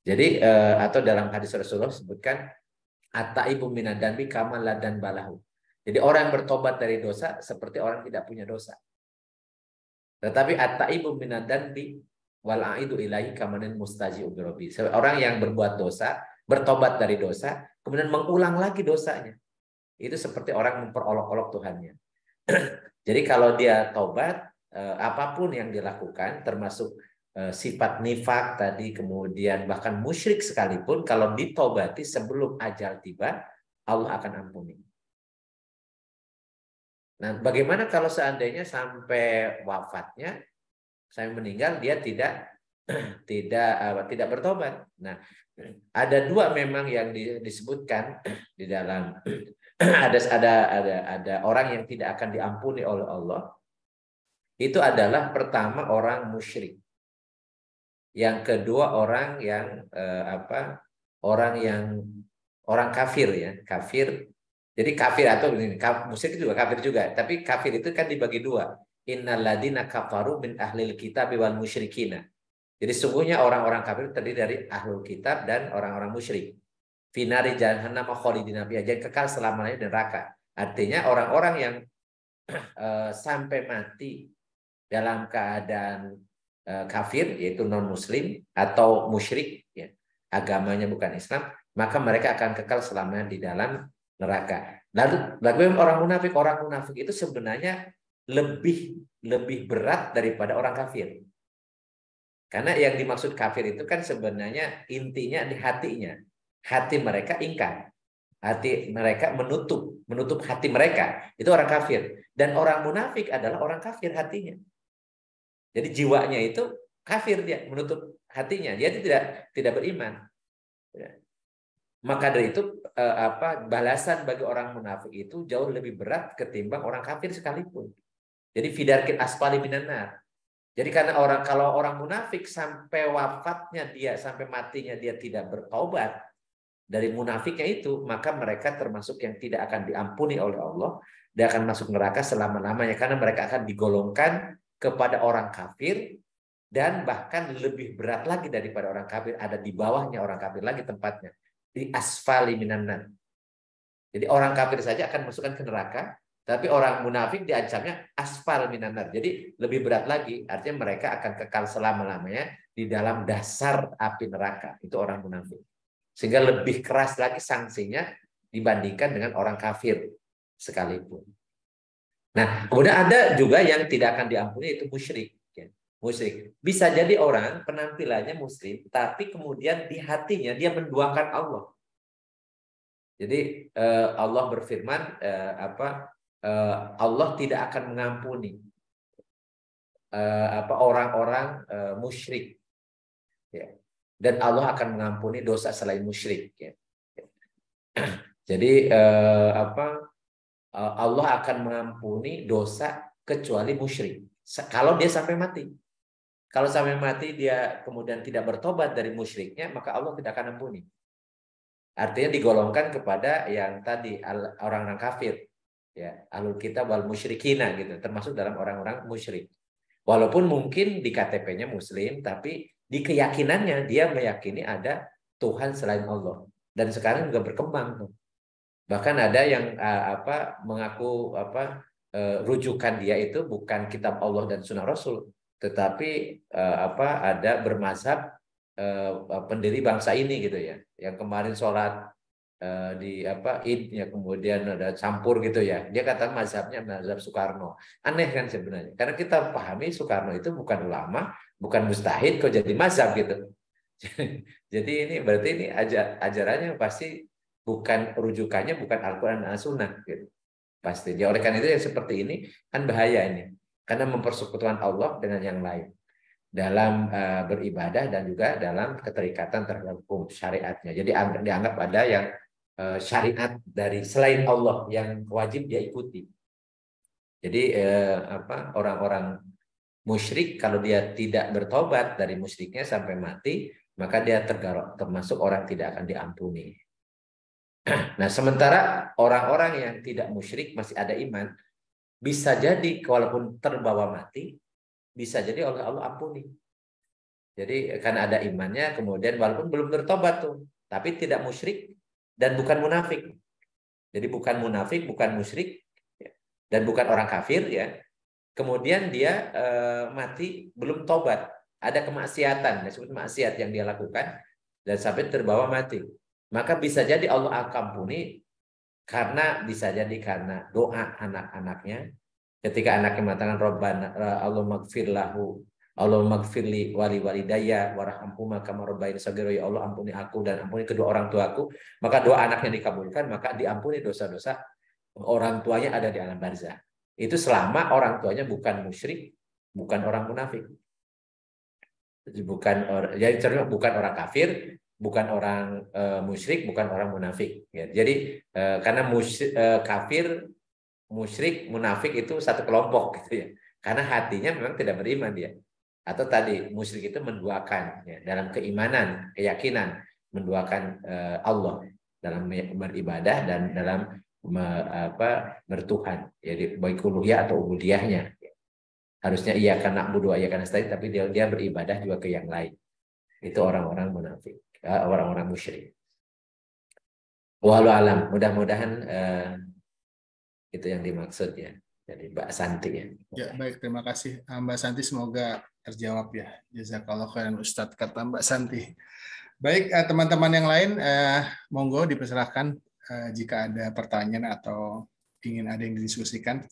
Jadi atau dalam hadis Rasulullah sebutkan at-taibu minad danbi kama la danbalahu. Jadi orang yang bertobat dari dosa seperti orang tidak punya dosa. Tetapi at-taibu minad danbi wal aidu ilahi kamanin mustaji'u birobi. Orang yang berbuat dosa, bertobat dari dosa, kemudian mengulang lagi dosanya. Itu seperti orang memperolok-olok Tuhannya. Jadi kalau dia tobat, apapun yang dilakukan, termasuk sifat nifak tadi, kemudian bahkan musyrik sekalipun, kalau ditobati sebelum ajal tiba, Allah akan ampuni. Nah, bagaimana kalau seandainya sampai wafatnya, sampai meninggal dia tidak bertobat? Nah, ada dua memang yang disebutkan di dalam ada orang yang tidak akan diampuni oleh Allah. Itu adalah pertama orang musyrik. Yang kedua orang yang orang kafir ya, kafir. Jadi kafir atau ini musyrik juga kafir juga, tapi kafir itu kan dibagi dua. Innal ladzina kafaru min ahlil kitab wal musyrikina. Jadi sungguhnya orang-orang kafir terdiri dari ahlul kitab dan orang-orang musyrik. Finari jahannam khalidina fiha, jadi kekal selamanya di neraka. Artinya orang-orang yang sampai mati dalam keadaan kafir, yaitu non muslim atau musyrik ya, agamanya bukan Islam, maka mereka akan kekal selamanya di dalam neraka. Lalu orang munafik itu sebenarnya lebih berat daripada orang kafir. Karena yang dimaksud kafir itu kan sebenarnya intinya di hatinya. Hati mereka ingkar. Hati mereka menutup hati mereka. Itu orang kafir. Dan orang munafik adalah orang kafir hatinya. Jadi jiwanya itu kafir, dia menutup hatinya. Dia tidak beriman. Maka dari itu balasan bagi orang munafik itu jauh lebih berat ketimbang orang kafir sekalipun. Jadi fidarkil asfali minan nar. Jadi karena kalau orang munafik sampai wafatnya dia, sampai matinya dia tidak bertobat dari munafiknya itu, maka mereka termasuk yang tidak akan diampuni oleh Allah. Dia akan masuk neraka selama-lamanya karena mereka akan digolongkan kepada orang kafir, dan bahkan lebih berat lagi daripada orang kafir, ada di bawahnya orang kafir lagi tempatnya. Di asfali minan nar. Jadi orang kafir saja akan masukkan ke neraka, tapi orang munafik diancamnya asfal minan nar. Jadi lebih berat lagi, artinya mereka akan kekal selama-lamanya di dalam dasar api neraka. Itu orang munafik. Sehingga lebih keras lagi sanksinya dibandingkan dengan orang kafir sekalipun. Nah, kemudian ada juga yang tidak akan diampuni, itu musyrik. Musyrik bisa jadi orang penampilannya muslim, tapi kemudian di hatinya dia menduakan Allah. Jadi Allah berfirman Allah tidak akan mengampuni orang-orang musyrik, ya. Dan Allah akan mengampuni dosa selain musyrik. Ya. Jadi Allah akan mengampuni dosa kecuali musyrik. Kalau dia sampai mati. Kalau sampai mati dia kemudian tidak bertobat dari musyriknya, maka Allah tidak akan ampuni. Artinya digolongkan kepada yang tadi orang-orang kafir, ya, ahlul kitab wal musyrikina gitu, termasuk dalam orang-orang musyrik. Walaupun mungkin di KTP-nya muslim, tapi di keyakinannya dia meyakini ada Tuhan selain Allah. Dan sekarang juga berkembang tuh. Bahkan ada yang mengaku rujukan dia itu bukan kitab Allah dan sunnah Rasul, tetapi ada bermazhab pendiri bangsa ini gitu ya, yang kemarin sholat di Id ya, kemudian ada campur gitu ya, dia kata mazhabnya mazhab Soekarno. Aneh kan sebenarnya, karena kita pahami Soekarno itu bukan ulama, bukan mustahid, kok jadi mazhab gitu. Jadi ini berarti ini ajarannya pasti bukan, rujukannya bukan Al-Quran dan As-Sunnah gitu. Pasti. Oleh karena itu yang seperti ini kan bahaya ini. Karena mempersekutukan Allah dengan yang lain dalam beribadah dan juga dalam keterikatan terhadap hukum syariatnya. Jadi dianggap ada yang syariat dari selain Allah yang wajib dia ikuti. Jadi orang-orang musyrik kalau dia tidak bertobat dari musyriknya sampai mati, maka dia termasuk orang tidak akan diampuni. Nah, sementara orang-orang yang tidak musyrik masih ada iman, bisa jadi walaupun terbawa mati, bisa jadi oleh Allah ampuni. Jadi karena ada imannya, kemudian walaupun belum bertobat tuh, tapi tidak musyrik dan bukan munafik. Jadi bukan munafik, bukan musyrik, dan bukan orang kafir ya. Kemudian dia mati belum tobat, ada kemaksiatan, disebut maksiat yang dia lakukan dan sampai terbawa mati. Maka bisa jadi Allah akan ampuni karena bisa jadi karena doa anak-anaknya. Ketika anaknya mengatakan Rabbana Allahumma gfir lahu, Allahumma gfirli wali walidayya warhamhuma kama rabbayani shaghira, ya Allah ampuni aku dan ampuni kedua orang tuaku, maka doa anaknya dikabulkan, maka diampuni dosa-dosa orang tuanya ada di alam barzah. Itu selama orang tuanya bukan musyrik, bukan orang munafik. Bukan orang kafir, bukan orang musyrik, bukan orang munafik. Ya, jadi karena kafir, musyrik, munafik itu satu kelompok gitu ya. Karena hatinya memang tidak beriman dia. Atau tadi musyrik itu menduakan ya, dalam keimanan, keyakinan, menduakan Allah dalam beribadah dan dalam bertuhan. Jadi baik uluhiyah atau ubudiyahnya. Harusnya ia karena na'budu wa iyyaka nasta'in, tapi dia beribadah juga ke yang lain. Itu orang-orang munafik, orang-orang musyrik. Wallahu alam. Mudah-mudahan itu yang dimaksud ya. Jadi Mbak Santi ya. Ya, baik, terima kasih Mbak Santi, semoga terjawab ya. Jazakallahu khairan Ustadz, kata Mbak Santi. Baik, teman-teman yang lain, monggo dipersilahkan jika ada pertanyaan atau ingin ada yang didiskusikan.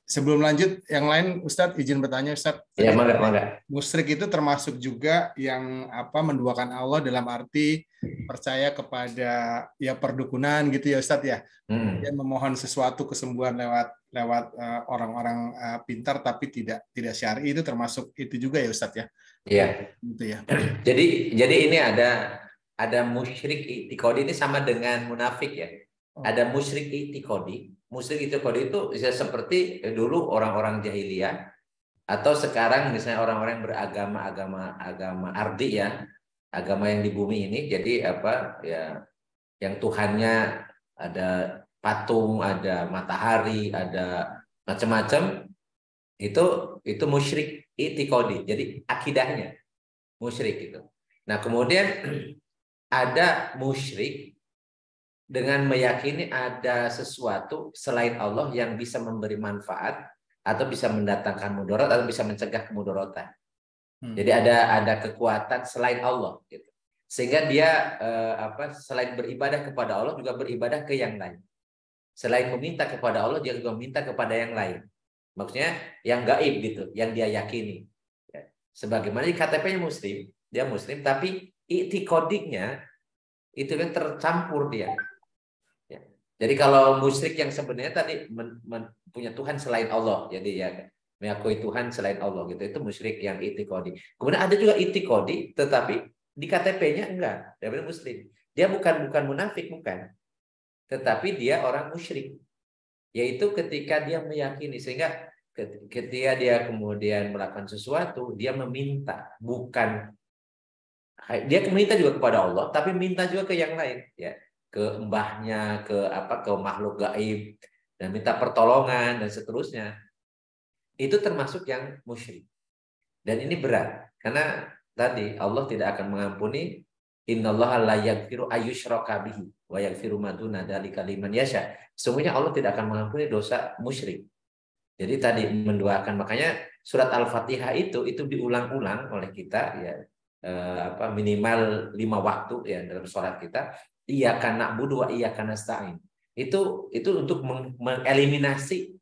Sebelum lanjut, yang lain Ustadz izin bertanya Ustadz. Ya, mangga. Musyrik itu termasuk juga yang menduakan Allah dalam arti percaya kepada ya perdukunan gitu ya Ustadz ya. Dia memohon sesuatu kesembuhan lewat orang-orang pintar tapi tidak syar'i, itu termasuk itu juga ya Ustadz ya. Iya. Gitu ya. Jadi ini ada musyrik i'tiqadi, ini sama dengan munafik ya. Ada musyrik i'tiqadi. Musyrik i'tiqadi itu bisa seperti dulu orang-orang jahiliyah, atau sekarang misalnya orang-orang yang beragama ardi ya, agama yang di bumi ini. Jadi yang Tuhannya ada patung, ada matahari, ada macam-macam, itu musyrik i'tiqadi. Jadi akidahnya musyrik itu. Nah, kemudian ada musyrik dengan meyakini ada sesuatu selain Allah yang bisa memberi manfaat atau bisa mendatangkan mudarat atau bisa mencegah kemudaratan. Jadi ada kekuatan selain Allah gitu. Sehingga dia selain beribadah kepada Allah juga beribadah ke yang lain. Selain meminta kepada Allah, dia juga meminta kepada yang lain. Maksudnya yang gaib gitu, yang dia yakini. Ya. Sebagaimana di KTP-nya Muslim, dia Muslim, tapi i'tiqadiknya itu kan tercampur dia. Ya. Jadi kalau musyrik yang sebenarnya tadi punya Tuhan selain Allah, jadi ya mengakui Tuhan selain Allah gitu, itu musyrik yang i'tiqadi. Kemudian ada juga i'tiqadi, tetapi di KTP-nya enggak, dia Muslim. Dia bukan munafik, bukan. Tetapi dia orang musyrik, yaitu ketika dia meyakini, sehingga ketika dia kemudian melakukan sesuatu, dia meminta, bukan dia meminta juga kepada Allah, tapi minta juga ke yang lain, ya, ke mbahnya, ke makhluk gaib, dan minta pertolongan dan seterusnya. Itu termasuk yang musyrik. Dan ini berat, karena tadi Allah tidak akan mengampuni. Innallaha la yaghfiru ayyushraka bihi wa yaghfiru ma duna dzalika liman yasha. Sesungguhnya Allah tidak akan mengampuni dosa musyrik. Jadi tadi mendoakan, makanya surat Al-Fatihah itu diulang-ulang oleh kita ya, minimal 5 waktu ya dalam sholat kita. Iyyaka na'budu wa iyyaka nasta'in. Itu untuk mengeliminasi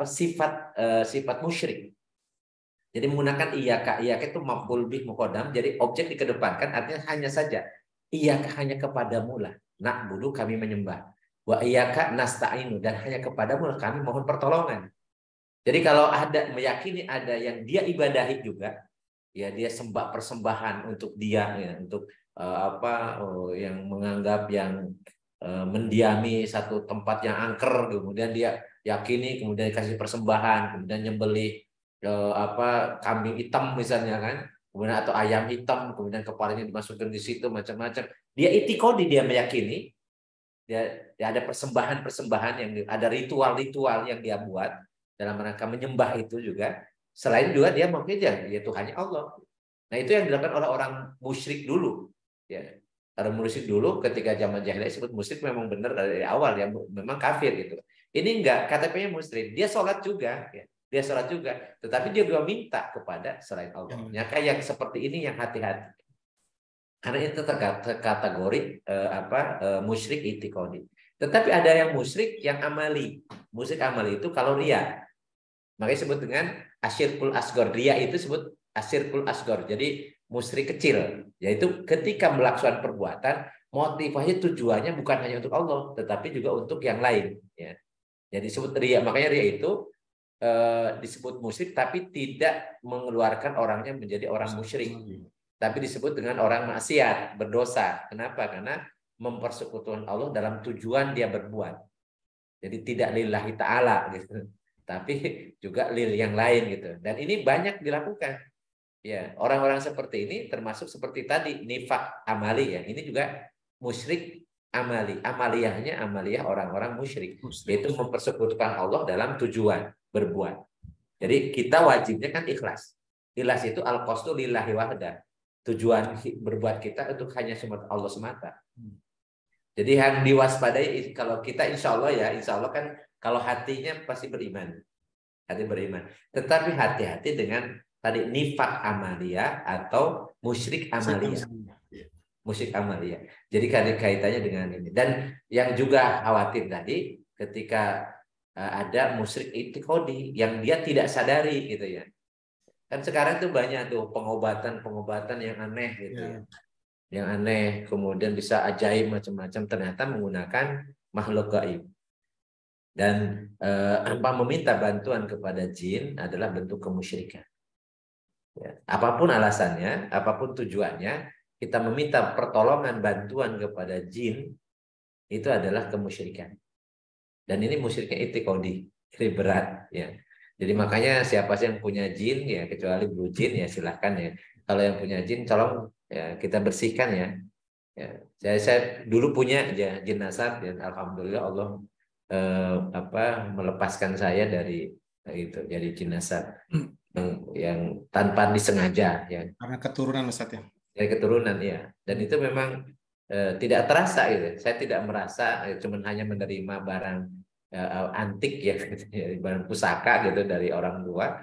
sifat musyrik. Jadi menggunakan iyyaka itu maf'ul bih muqaddam, jadi objek dikedepankan, artinya hanya saja iyyaka, hanya kepadamu lah na'budu, kami menyembah, wa iyyaka nasta'inu, dan hanya kepadamu kami mohon pertolongan. Jadi kalau ada meyakini ada yang dia ibadahi juga, ya dia sembah persembahan untuk dia ya, untuk yang menganggap yang mendiami satu tempat yang angker, kemudian dia yakini, kemudian dikasih persembahan, kemudian nyembelih kambing hitam misalnya kan, kemudian atau ayam hitam, kemudian kepalanya dimasukkan di situ macam-macam. Dia i'tiqadi, dia meyakini, dia ada persembahan yang ada ritual yang dia buat dalam rangka menyembah itu juga. selain juga dia mungkin ya Tuhannya Allah. Nah itu yang dilakukan oleh orang musyrik dulu. Ya, orang musyrik dulu ketika zaman jahiliyah disebut musyrik memang benar dari awal ya, memang kafir gitu. Ini enggak, KTP-nya muslim, dia sholat juga, ya. Dia sholat juga, tetapi dia juga minta kepada selain Allah. Maka yang seperti ini yang hati-hati, karena itu kategori musyrik itikadi. Tetapi ada yang musyrik yang amali. Musyrik amali itu kalau ria, makanya disebut dengan asyirkul asgor. Ria itu disebut asyirkul asgor. Jadi musyrik kecil, yaitu ketika melakukan perbuatan motivasi tujuannya bukan hanya untuk Allah, tetapi juga untuk yang lain. Ya. Jadi disebut ria. Makanya ria itu disebut musyrik, tapi tidak mengeluarkan orangnya menjadi orang musyrik, tapi disebut dengan orang maksiat, berdosa. Kenapa? Karena mempersekutukan Allah dalam tujuan dia berbuat. Jadi tidak lillahi ta'ala gitu, tapi juga lil yang lain gitu. Dan ini banyak dilakukan. Ya, orang-orang seperti ini termasuk seperti tadi nifak amali ya. Ini juga musyrik amali. Amaliyahnya amaliyah orang-orang musyrik, yaitu mempersekutukan Allah dalam tujuan berbuat. Jadi kita wajibnya kan ikhlas. Ikhlas itu al-qasdu lillahi wahda. Tujuan berbuat kita untuk hanya Allah semata. Jadi yang diwaspadai kalau kita insya Allah kan kalau hatinya pasti beriman. Hati beriman. Tetapi hati-hati dengan tadi nifak amalia atau musyrik amalia. Musyrik amalia. Jadi kaitannya dengan ini. Dan yang juga khawatir tadi ketika ada musyrik itikadi yang dia tidak sadari gitu ya. Kan sekarang tuh banyak tuh pengobatan yang aneh gitu ya. Yang aneh, kemudian bisa ajaib macam-macam, ternyata menggunakan makhluk gaib. Dan meminta bantuan kepada jin adalah bentuk kemusyrikan. Ya, apapun alasannya, apapun tujuannya, kita meminta pertolongan bantuan kepada jin itu adalah kemusyrikan. Dan ini musyriknya itikadi, ini berat ya. Jadi makanya siapa sih yang punya jin ya, kecuali blue jin ya silahkan ya. Kalau yang punya jin tolong ya kita bersihkan ya. Ya, saya dulu punya ya jin nasab dan alhamdulillah Allah melepaskan saya dari itu, jadi jin nasab yang tanpa disengaja ya. Karena keturunan Ustaz ya. Dari keturunan ya. Dan itu memang tidak terasa gitu. Saya tidak merasa cuman hanya menerima barang antik ya, barang pusaka gitu dari orang tua.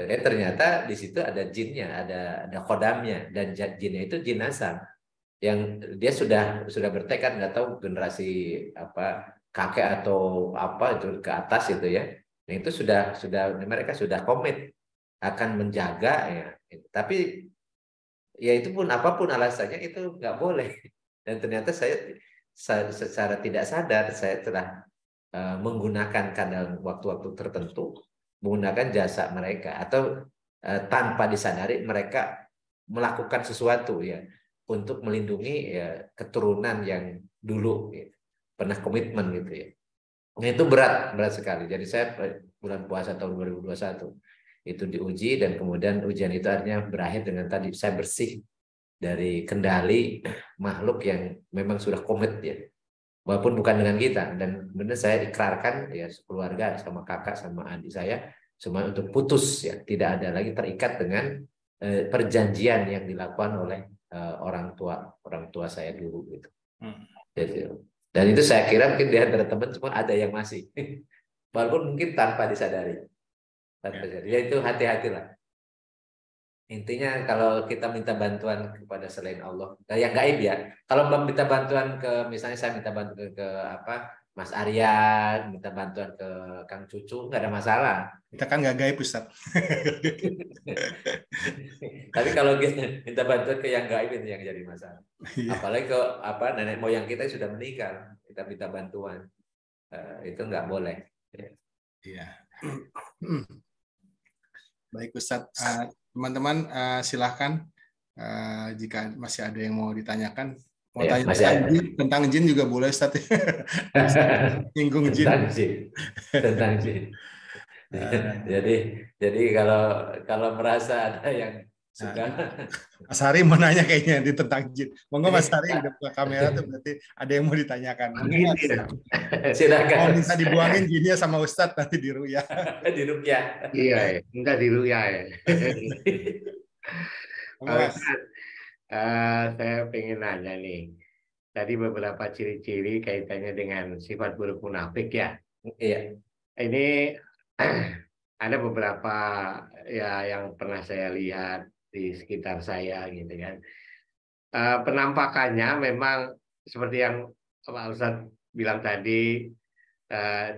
Ternyata di situ ada jinnya, ada khodamnya, dan jinnya itu jin nasab yang dia sudah bertekad, nggak tahu generasi apa kakek atau apa itu ke atas itu ya. Nah, itu sudah mereka sudah komit akan menjaga ya. Tapi ya itu pun apapun alasannya itu nggak boleh. Dan ternyata saya secara tidak sadar saya telah menggunakan kadang waktu-waktu tertentu menggunakan jasa mereka, atau tanpa disadari mereka melakukan sesuatu ya untuk melindungi ya keturunan yang dulu ya, pernah komitmen gitu ya. Nah, itu berat sekali. Jadi saya bulan puasa tahun 2021 itu diuji, dan kemudian ujian itu akhirnya berakhir dengan tadi saya bersih dari kendali makhluk yang memang sudah komit ya, walaupun bukan dengan kita. Dan benar saya ikrarkan ya keluarga sama kakak sama adik saya semua untuk putus ya, tidak ada lagi terikat dengan perjanjian yang dilakukan oleh orang tua saya dulu gitu. Jadi, dan itu saya kira mungkin di antara teman cuma ada yang masih walaupun mungkin tanpa disadari. Ya itu hati-hatilah. Intinya kalau kita minta bantuan kepada selain Allah, yang gaib ya. Kalau minta bantuan ke, misalnya saya minta bantuan ke Mas Arya, minta bantuan ke Kang Cucu, nggak ada masalah. Kita kan nggak gaib Ustaz. Tapi kalau kita minta bantuan ke yang gaib itu yang jadi masalah. Apalagi ke nenek moyang kita sudah meninggal, kita minta bantuan, itu nggak boleh. Iya. Baik Ustaz, teman-teman silahkan jika masih ada yang mau ditanyakan, mau tanya tentang jin juga boleh Ustaz. Singgung jin. Tentang jin. Jadi kalau merasa ada yang Suka. Mas Hari mau nanya kayaknya di tentang jin. Monggo Mas Hari udah buka kamera tuh berarti ada yang mau ditanyakan. Mas. Silakan. Mau minta dibuangin jinnya sama Ustadz nanti di ruya. Di rukyah. Iya, ya. Minta diruya ya. Monggo Pak Mas. Ustadz, saya pengen nanya nih. Tadi beberapa ciri-ciri kaitannya dengan sifat buruk munafik ya. Iya. Ini ada beberapa ya yang pernah saya lihat di sekitar saya gitu kan. Penampakannya memang seperti yang Pak Ustadz bilang tadi,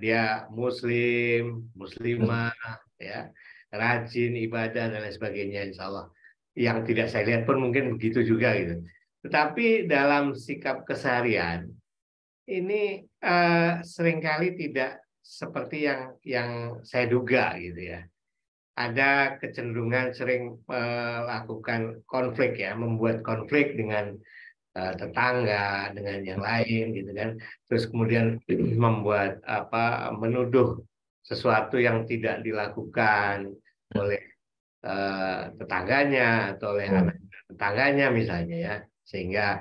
dia muslim, muslimah, ya, rajin ibadah dan lain sebagainya, insya Allah. Yang tidak saya lihat pun mungkin begitu juga gitu. Tetapi dalam sikap keseharian ini seringkali tidak seperti yang saya duga gitu ya. Ada kecenderungan sering melakukan konflik ya, membuat konflik dengan tetangga, dengan yang lain gitu kan. Terus kemudian membuat menuduh sesuatu yang tidak dilakukan oleh tetangganya atau oleh anak tetangganya misalnya ya. Sehingga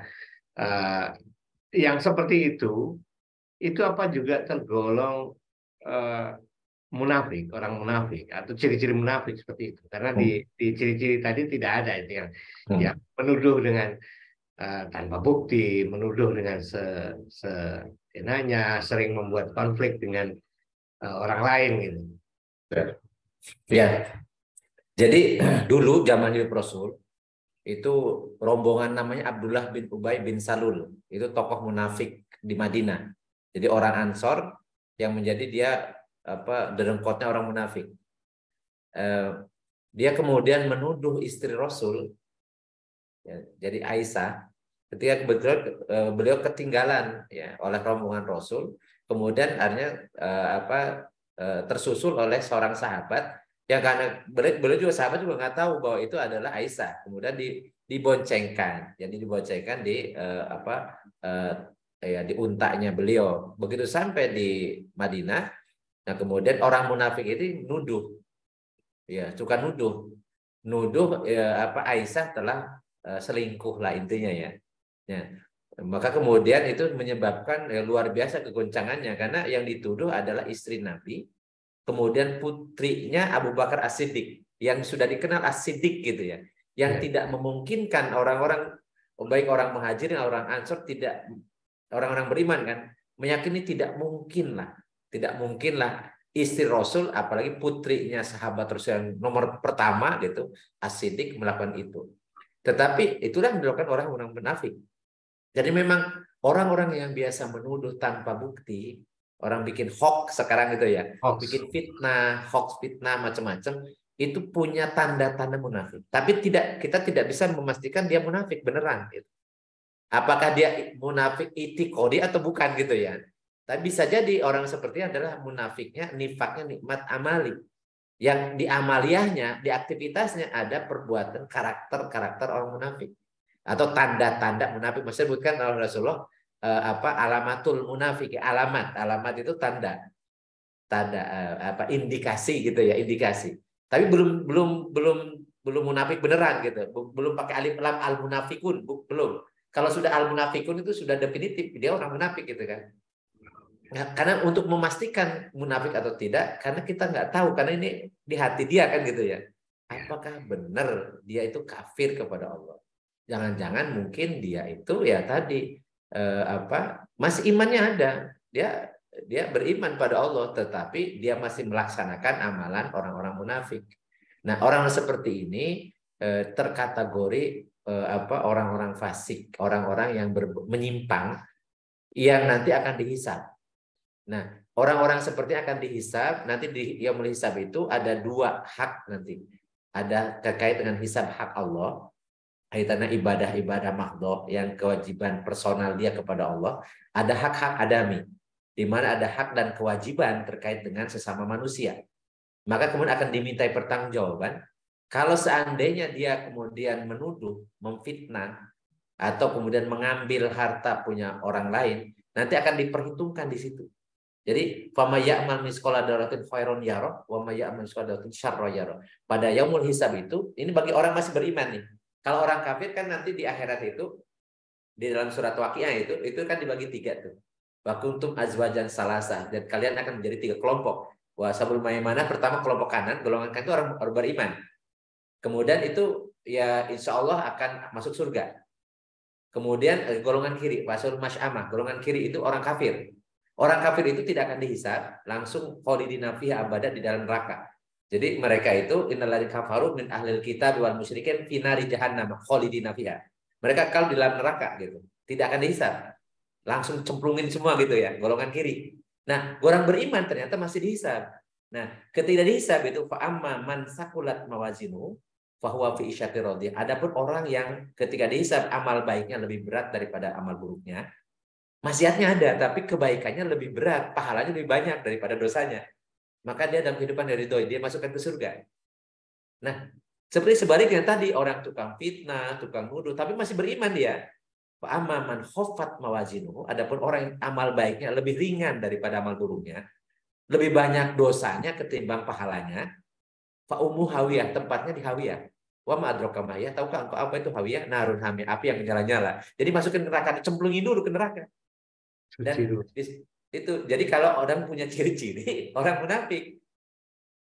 yang seperti itu apa juga tergolong munafik, orang munafik atau ciri-ciri munafik seperti itu. Karena di ciri-ciri tadi tidak ada itu yang menuduh dengan tanpa bukti, menuduh dengan seenaknya, sering membuat konflik dengan orang lain gitu. Ya. Jadi dulu zaman hidup Rasul itu rombongan namanya Abdullah bin Ubay bin Salul, itu tokoh munafik di Madinah. Jadi orang Ansor yang menjadi dia derengkotnya orang munafik. Dia kemudian menuduh istri Rasul, ya, jadi Aisyah, ketika kebetulan beliau ketinggalan ya oleh rombongan Rasul, kemudian akhirnya tersusul oleh seorang sahabat yang karena beliau juga sahabat juga nggak tahu bahwa itu adalah Aisyah, kemudian diboncengkan, jadi diboncengkan di di untanya beliau. Begitu sampai di Madinah, nah kemudian orang munafik ini nuduh, ya suka nuduh Aisyah telah selingkuh lah intinya ya. Maka kemudian itu menyebabkan luar biasa kegoncangannya karena yang dituduh adalah istri Nabi, kemudian putrinya Abu Bakar As-Siddiq yang sudah dikenal As-Siddiq gitu ya, yang tidak memungkinkan orang-orang baik orang Muhajirin orang Ansor tidak orang-orang beriman kan meyakini tidak mungkinlah istri Rasul apalagi putrinya sahabat Rasul yang nomor pertama gitu As-Siddiq melakukan itu. Tetapi itulah yang dilakukan orang-orang munafik. Jadi memang orang-orang yang biasa menuduh tanpa bukti, orang bikin hoax sekarang gitu ya, bikin fitnah, hoax fitnah macam-macam, itu punya tanda-tanda munafik. Tapi kita tidak bisa memastikan dia munafik beneran gitu. Apakah dia munafik itikodi atau bukan gitu ya. Tapi bisa jadi orang seperti adalah munafiknya, nifaknya nikmat amali. Yang di amaliyahnya, di aktivitasnya ada perbuatan karakter orang munafik. Atau tanda-tanda munafik. Maksudnya bukan kalau Rasulullah alamatul munafik, alamat itu tanda indikasi gitu ya, indikasi. Tapi belum munafik beneran gitu. Belum pakai alif lam al munafikun, belum. Kalau sudah al munafikun itu sudah definitif dia orang munafik gitu kan. Nah, karena untuk memastikan munafik atau tidak, karena kita nggak tahu karena ini di hati dia kan gitu ya. Apakah benar dia itu kafir kepada Allah? Jangan-jangan mungkin dia itu ya tadi masih imannya ada, dia beriman pada Allah, tetapi dia masih melaksanakan amalan orang-orang munafik. Nah orang seperti ini terkategori orang-orang fasik, orang-orang yang menyimpang yang nanti akan dihisab. Nah orang-orang seperti akan dihisab nanti yang menghisab itu ada dua hak nanti, ada terkait dengan hisab hak Allah. Kaitannya ibadah mahdhah yang kewajiban personal dia kepada Allah, ada hak-hak adami di mana ada hak dan kewajiban terkait dengan sesama manusia. Maka kemudian akan dimintai pertanggungjawaban kalau seandainya dia kemudian menuduh, memfitnah atau kemudian mengambil harta punya orang lain, nanti akan diperhitungkan di situ. Jadi fama ya'mal misqala dzarratin khairon yarah wa may ya'mal misqala dzarratin syarran yarah. Pada yaumul hisab itu, ini bagi orang masih beriman nih. Kalau orang kafir kan nanti di akhirat itu, di dalam surat Waqiah itu kan dibagi 3 tuh. Wa kuntum azwajan salasah, dan kalian akan menjadi 3 kelompok. Wa sabul maimanah, pertama kelompok kanan, golongan kanan itu orang beriman. Kemudian itu ya insya Allah akan masuk surga. Kemudian golongan kiri, wasul masy'amah, golongan kiri itu orang kafir. Orang kafir itu tidak akan dihisab, langsung khalidina fiha abada di dalam neraka. Jadi mereka itu innalladzina kafaru min ahlil kitab wal musyrikin fi nari jahannam khalidina fiha. Mereka kekal di dalam neraka gitu. Tidak akan dihisab. Langsung cemplungin semua gitu ya, golongan kiri. Nah, orang beriman ternyata masih dihisab. Nah, ketika dihisab itu fa amma man saqulat mawazinu fa huwa fi isyatir radiyah. Adapun orang yang ketika dihisab amal baiknya lebih berat daripada amal buruknya, maksiatnya ada, tapi kebaikannya lebih berat, pahalanya lebih banyak daripada dosanya. Maka dia dalam kehidupan dari doi, dia masukkan ke surga. Nah, seperti sebaliknya tadi, orang tukang fitnah, tukang nuduh, tapi masih beriman dia. Fa'amman khofat mawazinu, adapun orang yang amal baiknya lebih ringan daripada amal buruknya, lebih banyak dosanya ketimbang pahalanya, fa'ummu hawiyah, tempatnya di hawiyah. Wa ma adraka ma hawiyah, tahukah engkau apa itu hawiyah? Narun hamiyah, api yang menyala-nyala. Jadi masukin neraka, dicemplungin dulu ke neraka. Dan itu jadi kalau orang punya ciri-ciri orang munafik,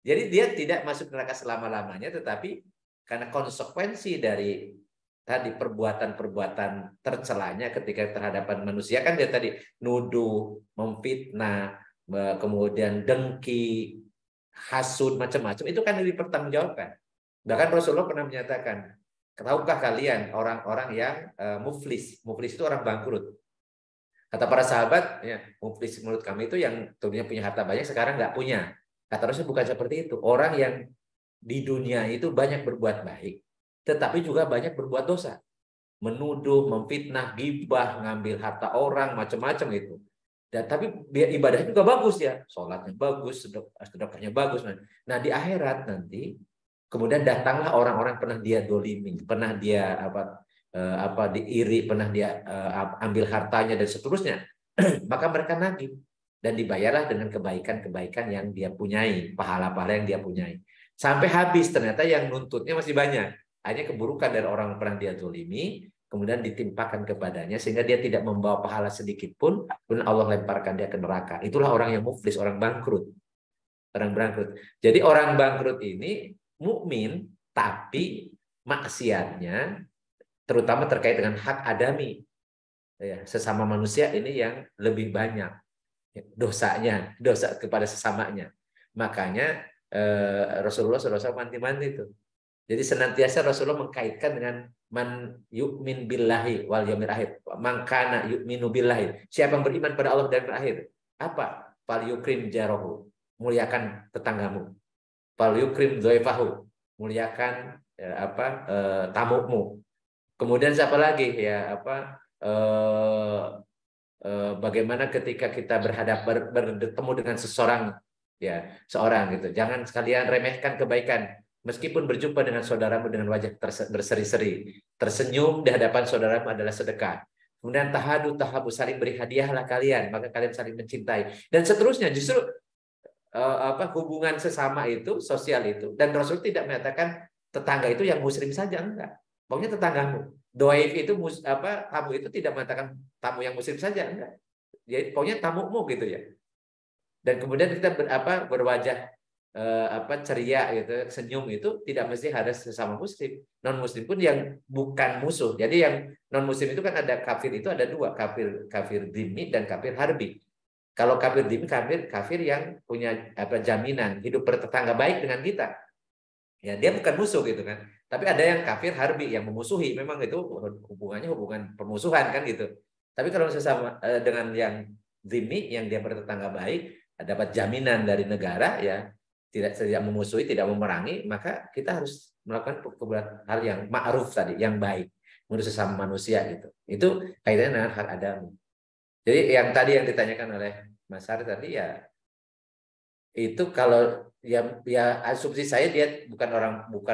jadi dia tidak masuk neraka selama-lamanya, tetapi karena konsekuensi dari tadi perbuatan-perbuatan tercelanya ketika terhadapan manusia, kan dia tadi nuduh, memfitnah, kemudian dengki, hasud, macam-macam, itu kan dipertanggungjawabkan. Bahkan Rasulullah pernah menyatakan, tahukah kalian orang-orang yang muflis itu orang bangkrut. Kata para sahabat, ya, muflis menurut kami itu yang tentunya punya harta banyak sekarang nggak punya. Kata Rasul bukan seperti itu. Orang yang di dunia itu banyak berbuat baik, tetapi juga banyak berbuat dosa. Menuduh, memfitnah, gibah, ngambil harta orang, macam-macam itu. Dan tapi ibadahnya juga bagus ya, sholatnya bagus, sedekahnya bagus. Nah di akhirat nanti, kemudian datanglah orang-orang pernah dia dolimi, pernah dia diiri, pernah dia ambil hartanya dan seterusnya. Maka mereka nagih dan dibayarlah dengan kebaikan-kebaikan yang dia punyai, pahala-pahala yang dia punyai. Sampai habis ternyata yang nuntutnya masih banyak. Hanya keburukan dari orang yang pernah dia zolimi, kemudian ditimpakan kepadanya sehingga dia tidak membawa pahala sedikit pun, kemudian Allah lemparkan dia ke neraka. Itulah orang yang muflis, orang bangkrut. Orang bangkrut. Jadi orang bangkrut ini mukmin tapi maksiatnya terutama terkait dengan hak adami, ya, sesama manusia ini yang lebih banyak dosanya, dosa kepada sesamanya. Makanya Rasulullah SAW manti-manti itu. Jadi senantiasa Rasulullah mengkaitkan dengan man yu'min billahi wal yaumil akhir, man kana yu'minu billahi, siapa yang beriman pada Allah dan akhir. Apa? Fal yukrim jarahu, muliakan tetanggamu. Fal yukrim dhaifahu, muliakan tamumu. Kemudian siapa lagi ya bagaimana ketika kita bertemu dengan seseorang gitu, jangan sekalian remehkan kebaikan meskipun berjumpa dengan saudaramu dengan wajah berseri-seri, tersenyum di hadapan saudaramu adalah sedekah. Kemudian tahabu saling beri hadiahlah kalian, maka kalian saling mencintai dan seterusnya. Justru hubungan sesama itu, sosial itu, dan Rasul tidak menyatakan tetangga itu yang muslim saja, enggak. Pokoknya tetanggamu. Doaif itu tamu itu tidak mengatakan tamu yang muslim saja, enggak. Jadi pokoknya tamumu gitu ya. Dan kemudian kita berwajah ceria gitu, senyum itu tidak mesti harus sesama muslim. Non muslim pun yang bukan musuh. Jadi yang non muslim itu kan ada kafir, itu ada 2, kafir dhimmi dan kafir harbi. Kalau kafir dhimmi kafir yang punya jaminan hidup bertetangga baik dengan kita. Ya, dia bukan musuh gitu kan. Tapi ada yang kafir harbi yang memusuhi, memang itu hubungannya hubungan permusuhan kan gitu. Tapi kalau sesama dengan yang dhimmi yang dia bertetangga baik, dapat jaminan dari negara ya, tidak memusuhi, tidak memerangi, maka kita harus melakukan hal yang ma'ruf tadi, yang baik menurut sesama manusia gitu. Itu kaitannya dengan hak adami. Jadi yang tadi yang ditanyakan oleh Mas Hari tadi ya, itu kalau ya asumsi saya dia bukan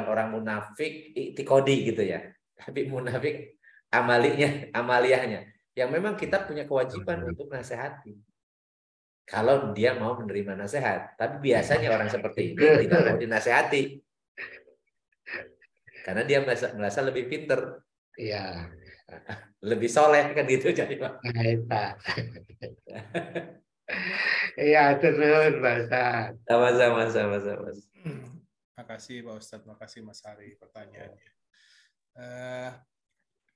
orang munafik itikodi gitu ya, tapi munafik amaliyahnya yang memang kita punya kewajiban untuk nasihati. Kalau dia mau menerima nasihat. Tapi biasanya orang seperti ini tidak mau dinasehati. Karena dia merasa lebih pinter. Iya. Lebih soleh kan gitu jadi Pak. Baik, Pak. Iya, terus Pak Ustaz. Sama-sama. Makasih Pak Ustadz, makasih Mas Hari pertanyaannya.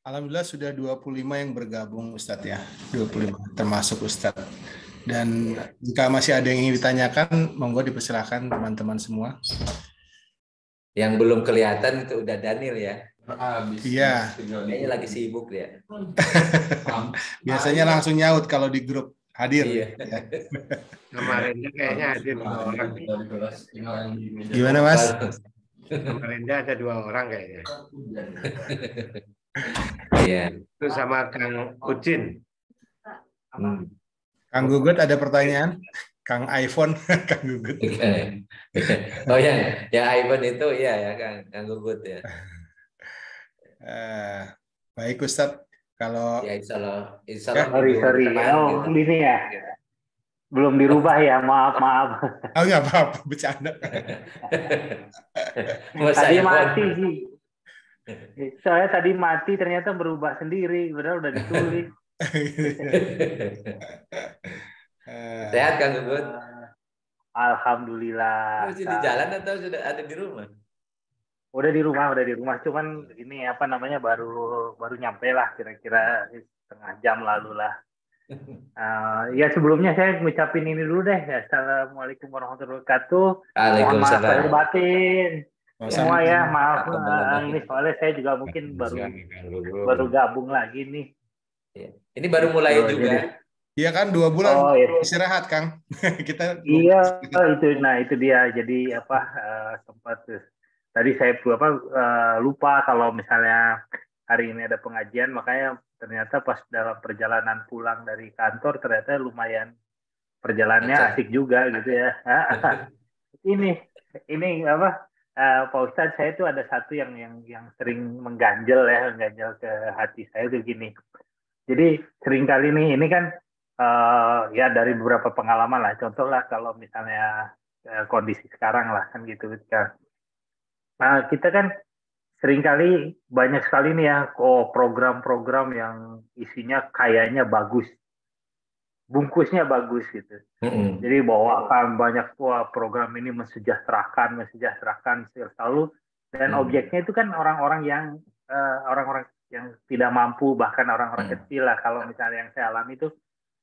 Alhamdulillah sudah 25 yang bergabung Ustadz ya, 25 termasuk Ustadz. Dan jika masih ada yang ingin ditanyakan, monggo dipersilakan teman-teman semua. Yang belum kelihatan itu udah Daniel ya. Iya. Kayaknya lagi sibuk dia. Biasanya langsung nyaut kalau di grup hadir. Iya. Kemarin kayaknya ada 2 orang. Gimana Mas? Kemarin ada 2 orang kayaknya. Iya. Itu sama Kang Ucin. Kang Gugut ada pertanyaan? Kang iPhone, Kang Gugut. Oh ya, ya iPhone itu ya Kang Gugut ya. Baik Ustadz, kalau ya insya Allah sorry ini ya belum dirubah ya, maaf. Oh nggak apa-apa, bercanda. Tadi mati sih. Soalnya tadi mati ternyata berubah sendiri, padahal udah ditulis. Sehat Kang Gugut? Alhamdulillah. Masih di jalan atau sudah ada di rumah? Udah di rumah. Cuman ini apa namanya baru nyampe lah, kira-kira setengah jam lalu lah. Ya sebelumnya saya ngucapin ini dulu deh. Assalamualaikum warahmatullahi wabarakatuh. Mohon maaf lahir batin. Semua ya, maaf ini soalnya saya juga mungkin baru gabung lagi nih. Ini baru mulai juga. Iya kan 2 bulan istirahat Kang. Kita iya itu dia. Jadi sempat tadi saya lupa kalau misalnya hari ini ada pengajian, makanya ternyata pas dalam perjalanan pulang dari kantor ternyata lumayan perjalanannya asik juga gitu ya. Ini Pak Ustadz, saya itu ada satu yang sering mengganjel ke hati saya itu gini. Jadi seringkali ini kan ya dari beberapa pengalaman lah. Contoh lah kalau misalnya kondisi sekarang lah kan gitu. Nah kita kan seringkali banyak sekali nih ya program-program yang isinya kayaknya bagus. Bungkusnya bagus gitu. Jadi bawakan banyak program ini mensejahterakan selalu, dan objeknya itu kan orang-orang yang tidak mampu, bahkan orang-orang kecil lah. Kalau misalnya yang saya alami itu,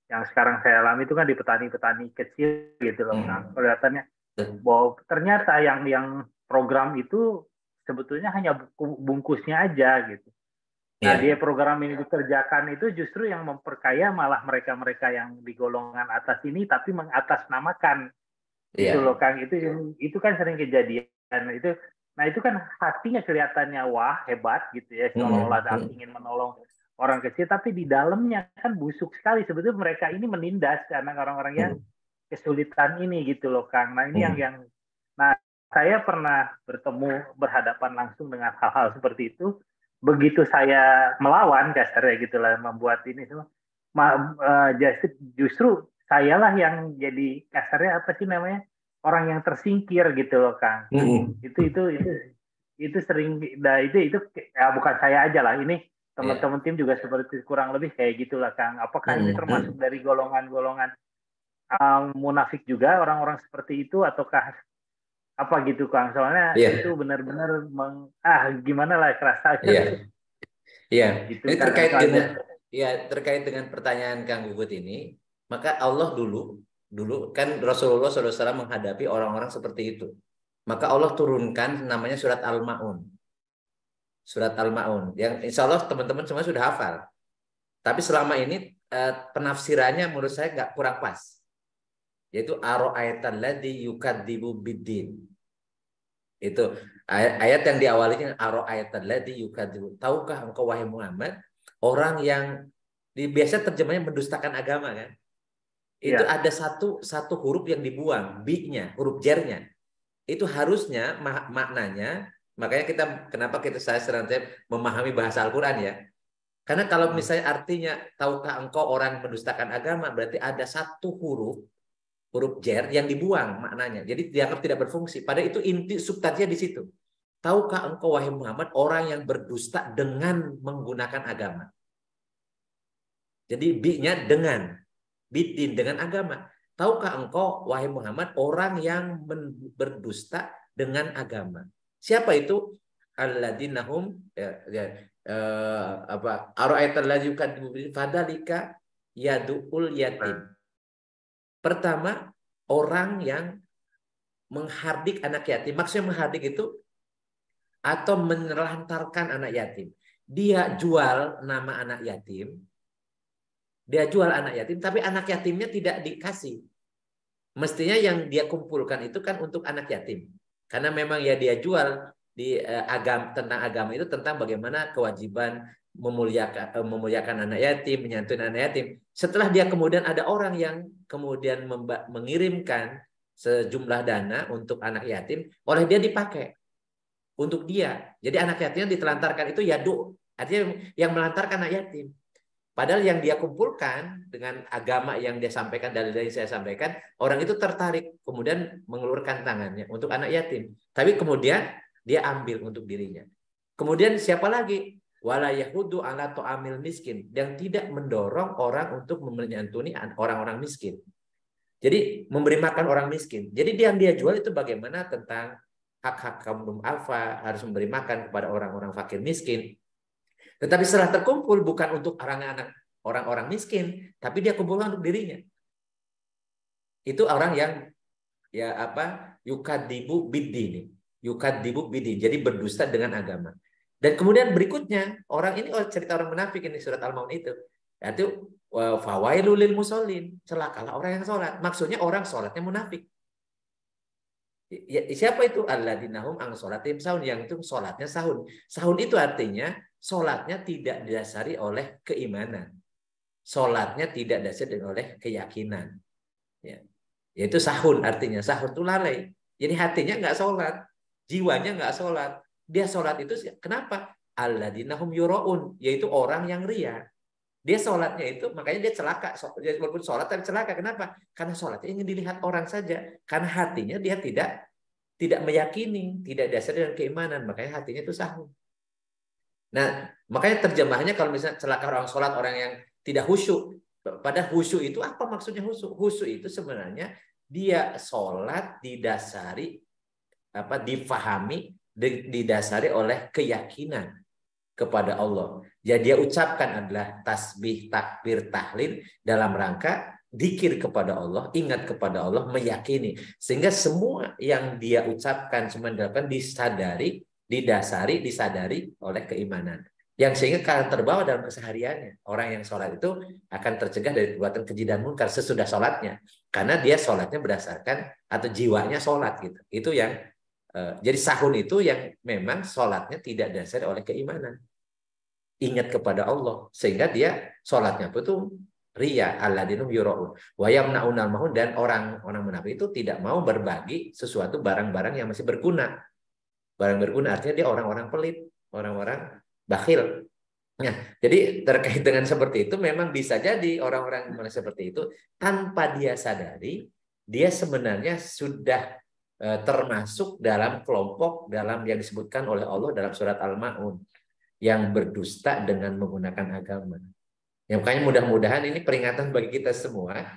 yang sekarang saya alami itu kan di petani-petani kecil gitu loh. Nah, kelihatannya bahwa ternyata yang program itu sebetulnya hanya bungkusnya aja gitu. Nah, dia program ini dikerjakan itu justru yang memperkaya malah mereka-mereka yang di golongan atas ini, tapi mengatasnamakan gitu loh Kang. Itu kan sering kejadian itu. Nah, itu kan hatinya kelihatannya wah hebat gitu ya, seolah-olah ingin menolong orang kecil, tapi di dalamnya kan busuk sekali. Sebetulnya mereka ini menindas karena orang-orang yang kesulitan ini gitu loh Kang. Nah, ini yang nah saya pernah berhadapan langsung dengan hal-hal seperti itu. Begitu saya melawan kasarnya gitulah, membuat ini semua, justru sayalah yang jadi kasarnya apa sih namanya, orang yang tersingkir gitu loh Kang. Itu sering, itu ya bukan saya aja lah, ini teman-teman tim juga seperti kurang lebih kayak gitulah Kang. Apakah ini termasuk dari golongan-golongan munafik juga orang-orang seperti itu, ataukah apa gitu Kang? Soalnya itu benar-benar gimana lah rasanya. Iya. Gitu, ini terkait dengan pertanyaan Kang Gugut ini, maka Allah dulu kan Rasulullah SAW menghadapi orang-orang seperti itu. Maka Allah turunkan namanya surat Al-Ma'un. Surat Al-Ma'un yang insya Allah teman-teman semua sudah hafal. Tapi selama ini penafsirannya menurut saya nggak kurang pas. Yaitu ara'aital ladzi yukadzibu biddin. Itu ayat yang diawalinya ara'aital ladzi yukadzibu. Tahukah engkau wahai Muhammad, orang yang biasa terjemahnya mendustakan agama kan? Itu ada satu huruf yang dibuang, bi-nya, huruf jar-nya. Itu harusnya maknanya, makanya kenapa saya sering memahami bahasa Al-Qur'an ya. Karena kalau misalnya artinya tahukah engkau orang mendustakan agama, berarti ada satu huruf huruf jar yang dibuang maknanya. Jadi dianggap tidak berfungsi. Padahal itu inti substansinya di situ. Tahukah engkau wahai Muhammad orang yang berdusta dengan menggunakan agama? Jadi bi-nya dengan, bidin dengan agama. Tahukah engkau wahai Muhammad orang yang berdusta dengan agama? Siapa itu? Alladzinahum apa? Ara'aital ladzi yukadzibu fadzalika yadul yatim. Pertama, orang yang menghardik anak yatim. Maksudnya menghardik itu atau menelantarkan anak yatim. Dia jual nama anak yatim. Dia jual anak yatim, tapi anak yatimnya tidak dikasih. Mestinya yang dia kumpulkan itu kan untuk anak yatim. Karena memang ya dia jual di tentang agama itu tentang bagaimana kewajiban memuliakan anak yatim, menyantuni anak yatim. Setelah dia kemudian ada orang yang kemudian mengirimkan sejumlah dana untuk anak yatim, oleh dia dipakai untuk dia. Jadi anak yatimnya ditelantarkan itu yadu, artinya yang melantarkan anak yatim. Padahal yang dia kumpulkan dengan agama yang dia sampaikan, dalil-dalil saya sampaikan, orang itu tertarik kemudian mengelurkan tangannya untuk anak yatim. Tapi kemudian dia ambil untuk dirinya. Kemudian siapa lagi? Wala yahudu ala ta'amil miskin, yang tidak mendorong orang untuk menyantuni orang-orang miskin. Jadi memberi makan orang miskin. Jadi yang dia jual itu bagaimana tentang hak-hak kaum alfa, harus memberi makan kepada orang-orang fakir miskin. Tetapi setelah terkumpul bukan untuk orang-orang miskin, tapi dia kumpulkan untuk dirinya. Itu orang yang ya apa? Yukadzibu bidini. Yukadzibu bidini. Jadi berdusta dengan agama. Dan kemudian berikutnya, orang ini cerita orang munafik ini surat Al-Maun itu. Yaitu fawailul lil musallin, celakalah orang yang sholat. Maksudnya orang sholatnya munafik. Ya, siapa itu? Alladzina hum an sholatihim sahun, yang itu sholatnya sahun. Sahun itu artinya sholatnya tidak didasari oleh keimanan. Sholatnya tidak didasari oleh keyakinan. Ya. Yaitu sahun artinya. Sahun itu lalai. Jadi hatinya nggak sholat. Jiwanya nggak sholat. Dia sholat itu kenapa? Alladzina hum yuraun, yaitu orang yang ria. Dia sholatnya itu, makanya dia celaka. Walaupun sholat tapi celaka. Kenapa? Karena sholatnya ingin dilihat orang saja. Karena hatinya dia tidak meyakini, tidak dasar dengan keimanan. Makanya hatinya itu sahun. Nah, makanya terjemahannya kalau misalnya celaka orang sholat, orang yang tidak khusyuk. Padahal khusyuk itu apa maksudnya khusyuk? Khusyuk itu sebenarnya dia sholat didasari, difahami, didasari oleh keyakinan kepada Allah. Jadi dia ucapkan adalah tasbih, takbir, tahlil dalam rangka dzikir kepada Allah, ingat kepada Allah, meyakini. Sehingga semua yang dia ucapkan, semua yang dilakukan disadari, disadari oleh keimanan. Yang sehingga akan terbawa dalam kesehariannya. Orang yang sholat itu akan tercegah dari perbuatan keji dan munkar sesudah sholatnya. Karena dia sholatnya berdasarkan atau jiwanya sholat gitu. Itu yang jadi sahun itu yang memang sholatnya tidak dasar oleh keimanan. Ingat kepada Allah. Sehingga dia sholatnya itu ria, alladzina yuraun wa yamnaunal mahun, dan orang munafik itu tidak mau berbagi sesuatu barang-barang yang masih berguna. Barang berguna artinya dia orang-orang pelit, orang-orang bakhil. Nah, jadi terkait dengan seperti itu memang bisa jadi orang-orang seperti itu tanpa dia sadari dia sebenarnya sudah termasuk dalam kelompok dalam yang disebutkan oleh Allah dalam surat Al-Maun yang berdusta dengan menggunakan agama. Ya, makanya mudah-mudahan ini peringatan bagi kita semua,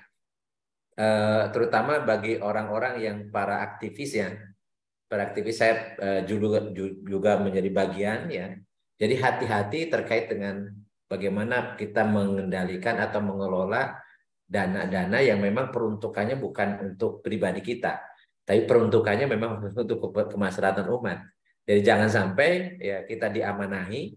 terutama bagi orang-orang yang para aktivis ya. Para aktivis saya juga menjadi bagian ya. Jadi hati-hati terkait dengan bagaimana kita mengendalikan atau mengelola dana-dana yang memang peruntukannya bukan untuk pribadi kita, tapi peruntukannya memang untuk kemaslahatan umat. Jadi jangan sampai ya kita diamanahi,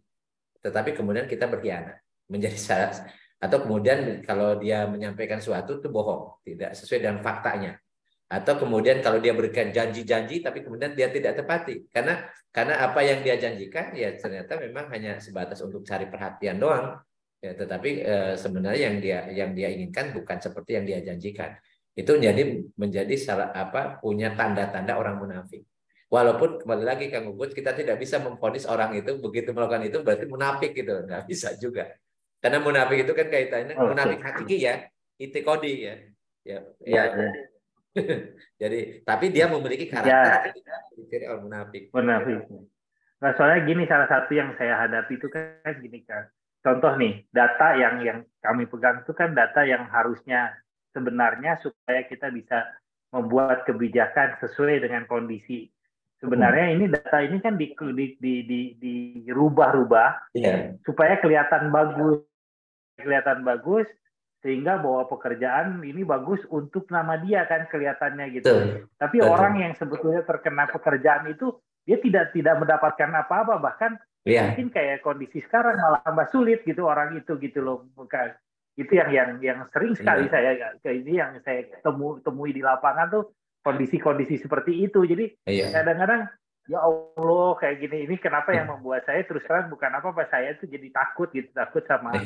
tetapi kemudian kita berkhianat menjadi syarat, atau kemudian kalau dia menyampaikan sesuatu itu bohong, tidak sesuai dengan faktanya, atau kemudian kalau dia berikan janji-janji tapi kemudian dia tidak tepati, karena apa yang dia janjikan ya ternyata memang hanya sebatas untuk cari perhatian doang, ya, tetapi sebenarnya yang dia inginkan bukan seperti yang dia janjikan. Itu menjadi punya tanda-tanda orang munafik. Walaupun kembali lagi Kang Ubud, kita tidak bisa memvonis orang itu begitu melakukan itu berarti munafik gitu, nggak bisa juga. Karena munafik itu kan kaitannya munafik hakiki ya, itikodi ya. Ya. Jadi, tapi dia memiliki karakter ciri orang munafik. Munafik. Nah, soalnya gini, salah satu yang saya hadapi itu kan gini kan. Contoh nih, data yang kami pegang itu kan data yang harusnya sebenarnya supaya kita bisa membuat kebijakan sesuai dengan kondisi. Sebenarnya ini data ini kan dirubah-rubah supaya kelihatan bagus sehingga bahwa pekerjaan ini bagus untuk nama dia kan kelihatannya gitu. Tapi orang yang sebetulnya terkena pekerjaan itu dia tidak mendapatkan apa-apa, bahkan mungkin kayak kondisi sekarang malah tambah sulit gitu orang itu gitu loh. Bukan itu yang sering sekali saya temui di lapangan tuh kondisi-kondisi seperti itu. Jadi kadang-kadang ya Allah kayak gini, ini kenapa yang membuat saya terus terang bukan apa-apa, saya tuh jadi takut sama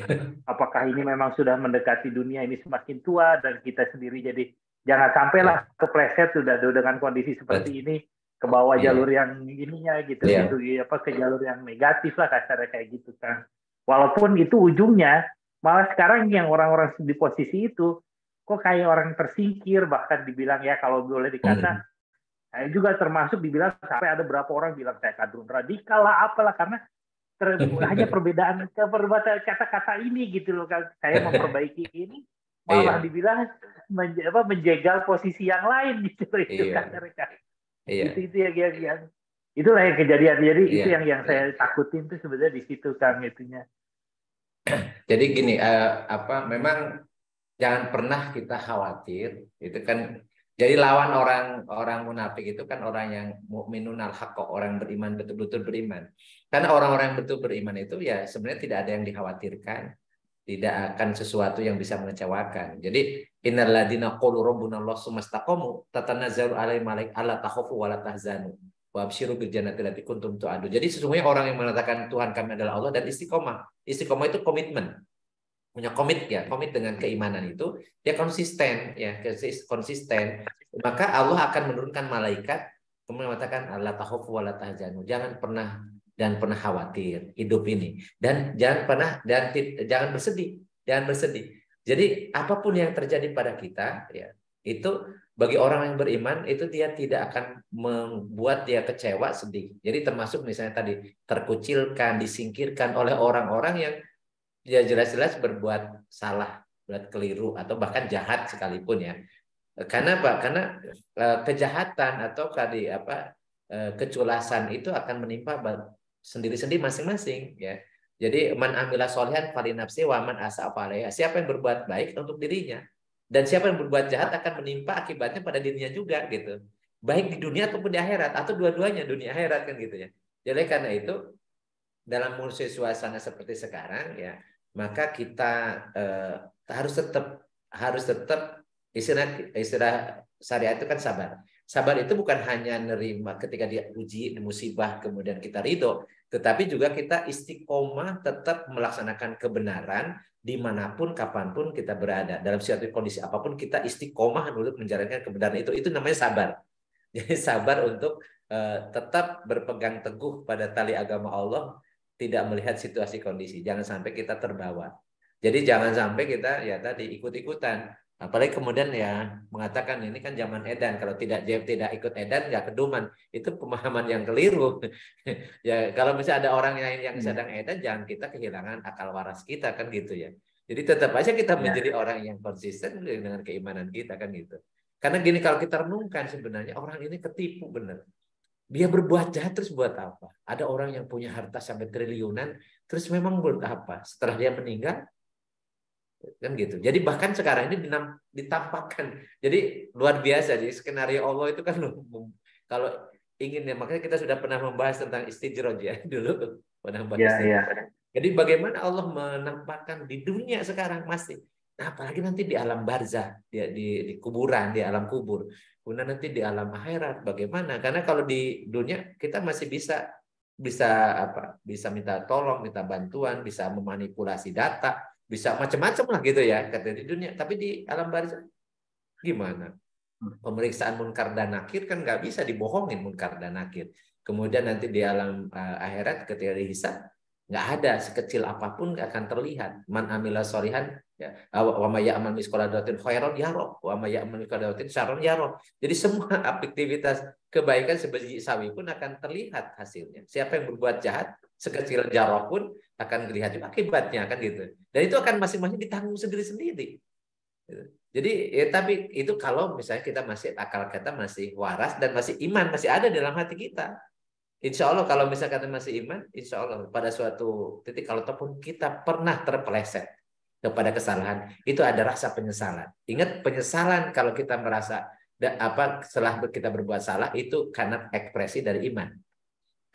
apakah ini memang sudah mendekati dunia ini semakin tua dan kita sendiri jadi jangan sampailah kepleset sudah dengan kondisi seperti ini ke bawah jalur yang ininya gitu ke jalur yang negatif lah kasarnya kayak gitu kan. Walaupun itu ujungnya malah sekarang yang orang-orang di posisi itu kok kayak orang tersingkir, bahkan dibilang ya kalau boleh dikata saya juga termasuk dibilang sampai ada berapa orang bilang saya kadrun radikal lah apalah karena hanya perbedaan kata-kata ini gitu loh kan. Saya memperbaiki ini malah dibilang menjegal posisi yang lain gitu itu kan mereka. Itu yang itulah yang kejadian. Jadi itu yang saya takutin tuh sebenarnya di situ Kang itunya. Jadi gini, memang jangan pernah kita khawatir, itu kan. Jadi lawan orang munafik itu kan orang yang mukminun al-haqq, orang beriman betul-betul beriman. Karena orang-orang yang betul beriman itu ya sebenarnya tidak ada yang dikhawatirkan, tidak akan sesuatu yang bisa mengecewakan. Jadi innal ladzina qalu rabbunallahu tsumma istaqamu tatanazzalu alaihim malaikatu alla takhafu wa la tahzanu wa absyiru bil jannati allati kuntum tu'adu. Jadi sesungguhnya orang yang mengatakan Tuhan kami adalah Allah dan istiqomah. Istiqomah itu komitmen. Punya komit dengan keimanan itu dia konsisten maka Allah akan menurunkan malaikat kemudian mengatakan alla takhafu wa la tahzanu, jangan pernah khawatir hidup ini dan jangan bersedih. Jadi apapun yang terjadi pada kita ya itu bagi orang yang beriman itu dia tidak akan membuat dia kecewa, sedih. Jadi termasuk misalnya tadi terkucilkan, disingkirkan oleh orang-orang yang ya jelas-jelas berbuat salah, berbuat keliru atau bahkan jahat sekalipun ya. Karena apa? Karena kejahatan atau keculasan itu akan menimpa sendiri-sendiri masing-masing ya. Jadi man amila sholihan falinafsi wa man asa falaiha. Siapa yang berbuat baik untuk dirinya dan siapa yang berbuat jahat akan menimpa akibatnya pada dirinya juga gitu. Baik di dunia ataupun di akhirat atau dua-duanya dunia akhirat kan gitu ya. Jadi karena itu dalam suasana seperti sekarang ya, maka kita harus tetap istilah syariat itu kan sabar. Sabar itu bukan hanya nerima ketika dia uji musibah kemudian kita ridho, tetapi juga kita istiqomah tetap melaksanakan kebenaran dimanapun kapanpun kita berada, dalam suatu kondisi apapun kita istiqomah untuk menjalankan kebenaran itu namanya sabar. Jadi sabar untuk tetap berpegang teguh pada tali agama Allah, tidak melihat situasi kondisi, jangan sampai kita terbawa. Jadi jangan sampai kita ya tadi ikut-ikutan, apalagi kemudian ya mengatakan ini kan zaman edan, kalau tidak ikut edan nggak keduman, itu pemahaman yang keliru. Ya kalau misalnya ada orang yang sedang edan, jangan kita kehilangan akal waras kita kan gitu ya. Jadi tetap aja kita menjadi orang yang konsisten dengan keimanan kita kan gitu. Karena gini, kalau kita renungkan sebenarnya orang ini ketipu bener. Dia berbuat jahat terus buat apa? Ada orang yang punya harta sampai triliunan, terus memang buat apa? Setelah dia meninggal, kan gitu. Jadi bahkan sekarang ini ditampakkan. Jadi luar biasa. Jadi skenario Allah itu kan kalau ingin ya, makanya kita sudah pernah membahas tentang istijroj ya dulu. Pernah membahas Jadi bagaimana Allah menampakkan di dunia sekarang masih. Nah, apalagi nanti di alam barzah, di kuburan, di alam kubur. Kemudian nanti di alam akhirat bagaimana? Karena kalau di dunia kita masih bisa minta tolong, minta bantuan, bisa memanipulasi data, bisa macam-macam lah gitu ya kata di dunia. Tapi di alam barzah gimana? Pemeriksaan munkar dan nakir kan nggak bisa dibohongin munkar dan nakir. Kemudian nanti di alam akhirat ketika dihisab nggak ada, sekecil apapun nggak akan terlihat. Man amila sholihan Ya, wa may ya'mal mithqala dzarratin khairan yarah, wa may ya'mal mithqala dzarratin syarran yarah. Jadi semua aktivitas kebaikan sebiji sawi pun akan terlihat hasilnya. Siapa yang berbuat jahat sekecil zarah pun akan terlihat juga akibatnya, kan gitu. Dan itu akan masing-masing ditanggung sendiri-sendiri. Jadi ya, tapi itu kalau misalnya kita masih akal kita masih waras dan masih iman masih ada dalam hati kita. Insya Allah kalau misalkan masih iman, insya Allah pada suatu titik kalau ataupun kita pernah terpeleset kepada kesalahan, itu ada rasa penyesalan. Ingat, penyesalan kalau kita merasa setelah kita berbuat salah itu karena ekspresi dari iman.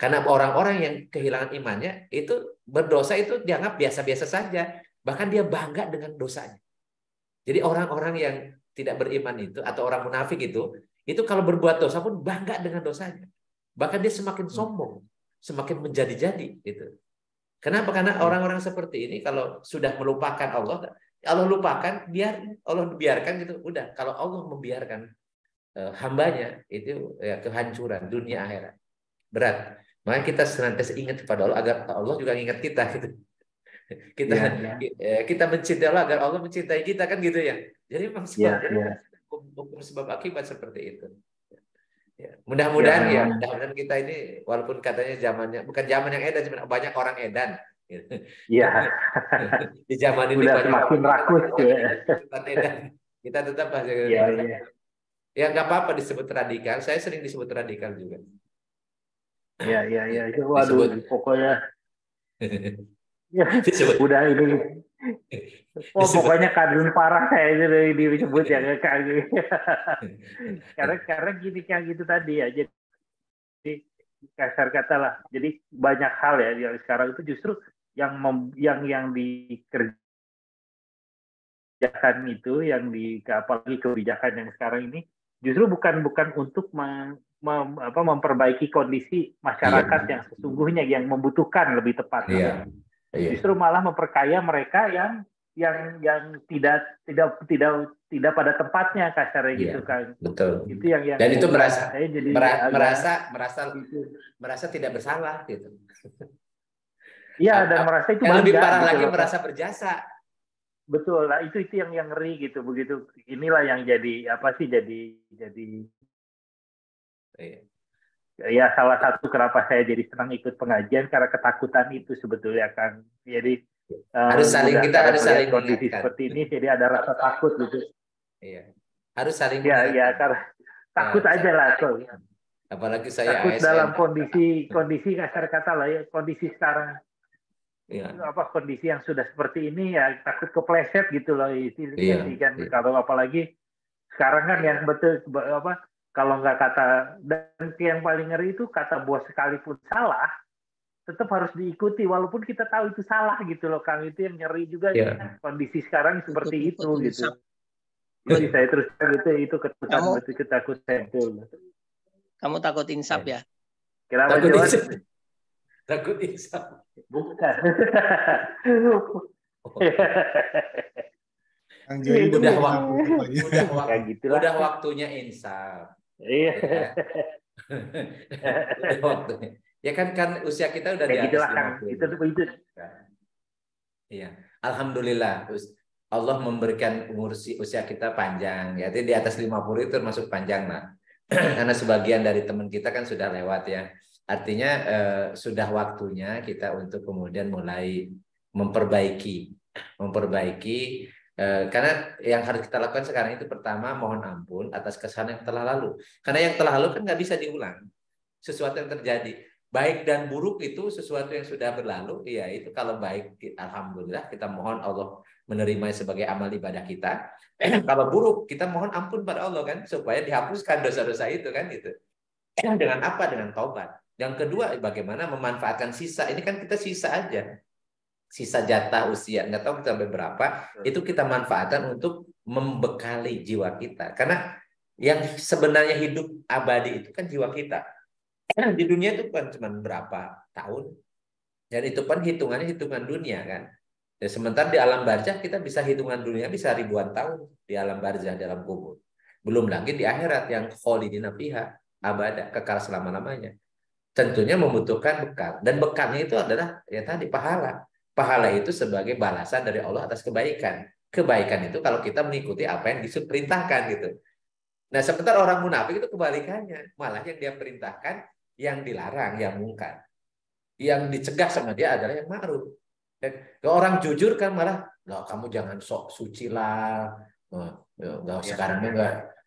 Karena orang-orang yang kehilangan imannya itu berdosa itu dianggap biasa-biasa saja, bahkan dia bangga dengan dosanya. Jadi orang-orang yang tidak beriman itu atau orang munafik itu kalau berbuat dosa pun bangga dengan dosanya. Bahkan dia semakin sombong, semakin menjadi-jadi gitu. Kenapa? Karena orang-orang seperti ini kalau sudah melupakan Allah lupakan, Allah biarkan gitu. Udah, kalau Allah membiarkan hambanya itu ya kehancuran dunia akhirat. Berat. Makanya kita senantiasa ingat kepada Allah agar Allah juga ingat kita gitu. Kita mencintai Allah agar Allah mencintai kita, kan gitu ya. Jadi memang hukum sebab akibat seperti itu. Ya, mudah-mudahan mudah-mudahan kita ini walaupun katanya zamannya bukan zaman yang edan, cuma banyak orang edan. Iya. Di zaman ini udah banyak semakin rakus ya. Edan. Kita tetap ya nggak apa-apa disebut radikal. Saya sering disebut radikal juga. Iya. Waduh, pokoknya udah ini. Pokoknya kadun parah saya itu disebut ya karena gini kayak gitu tadi ya. Jadi kasar kata lah. Jadi banyak hal ya yang sekarang itu justru yang dikerjakan itu yang apalagi kebijakan yang sekarang ini justru bukan untuk memperbaiki kondisi masyarakat yang sesungguhnya yang membutuhkan lebih tepat. Justru malah memperkaya mereka yang tidak pada tempatnya kasarnya gitu kan. Betul. Itu yang dan itu merasa gitu. merasa tidak bersalah gitu. Iya, dan merasa itu yang lebih parah gitu lagi loh, merasa berjasa. Betul lah, itu yang ngeri gitu begitu. Inilah yang jadi ya salah satu kenapa saya jadi senang ikut pengajian karena ketakutan itu sebetulnya kan. Jadi harus saling kondisi seperti ini, jadi ada rasa takut gitu. Iya. Harus saling karena takut aja lah. Apalagi saya takut ASN. Dalam kondisi kasar kata lah ya, kondisi sekarang. Kondisi yang sudah seperti ini ya takut kepleset gitu loh. Kalau apalagi sekarang kan yang betul kalau nggak kata, dan yang paling ngeri itu kata bos sekalipun salah, tetap harus diikuti walaupun kita tahu itu salah gitu loh, Kang. Itu yang ngeri juga kondisi sekarang seperti itu gitu. Jadi saya terus itu ketakutan itu. Kamu takut insaf ya? Kenapa Jawa? Takut insaf. Bukan. Udah waktunya insaf. Iya. Waktunya. Ya kan usia kita udah di atas 50. Itu. Iya. Alhamdulillah Allah memberikan usia kita panjang. Ya, di atas 50 itu termasuk panjang lah. Karena sebagian dari teman kita kan sudah lewat ya. Artinya sudah waktunya kita untuk kemudian mulai memperbaiki. Karena yang harus kita lakukan sekarang itu pertama mohon ampun atas kesalahan yang telah lalu. Karena yang telah lalu kan nggak bisa diulang. Sesuatu yang terjadi baik dan buruk itu sesuatu yang sudah berlalu. Ya itu kalau baik alhamdulillah kita mohon Allah menerima sebagai amal ibadah kita. Kalau buruk kita mohon ampun pada Allah kan supaya dihapuskan dosa-dosa itu kan gitu. Dengan apa? Dengan taubat. Yang kedua bagaimana memanfaatkan sisa. Ini kan kita sisa aja. Sisa jatah usia, nggak tahu sampai berapa, itu kita manfaatkan untuk membekali jiwa kita. Karena yang sebenarnya hidup abadi itu kan jiwa kita. Di dunia itu kan cuma berapa tahun. Dan itu pun hitungannya hitungan dunia kan. Dan sementara di alam barzah kita bisa hitungan dunia bisa ribuan tahun di alam barzah dalam kubur. Belum lagi di akhirat yang kholidina fiha, abada, kekal selama-lamanya. Tentunya membutuhkan bekal. Dan bekalnya itu adalah ya tadi pahala. Pahala itu sebagai balasan dari Allah atas kebaikan. Kebaikan itu kalau kita mengikuti apa yang diperintahkan gitu. Nah, sementara orang munafik itu kebalikannya, malah yang dia perintahkan, yang dilarang, yang mungkar. Yang dicegah sama dia adalah yang ma'ruf. Dan orang jujur kan malah, "Loh, kamu jangan sok suci lah, sekarang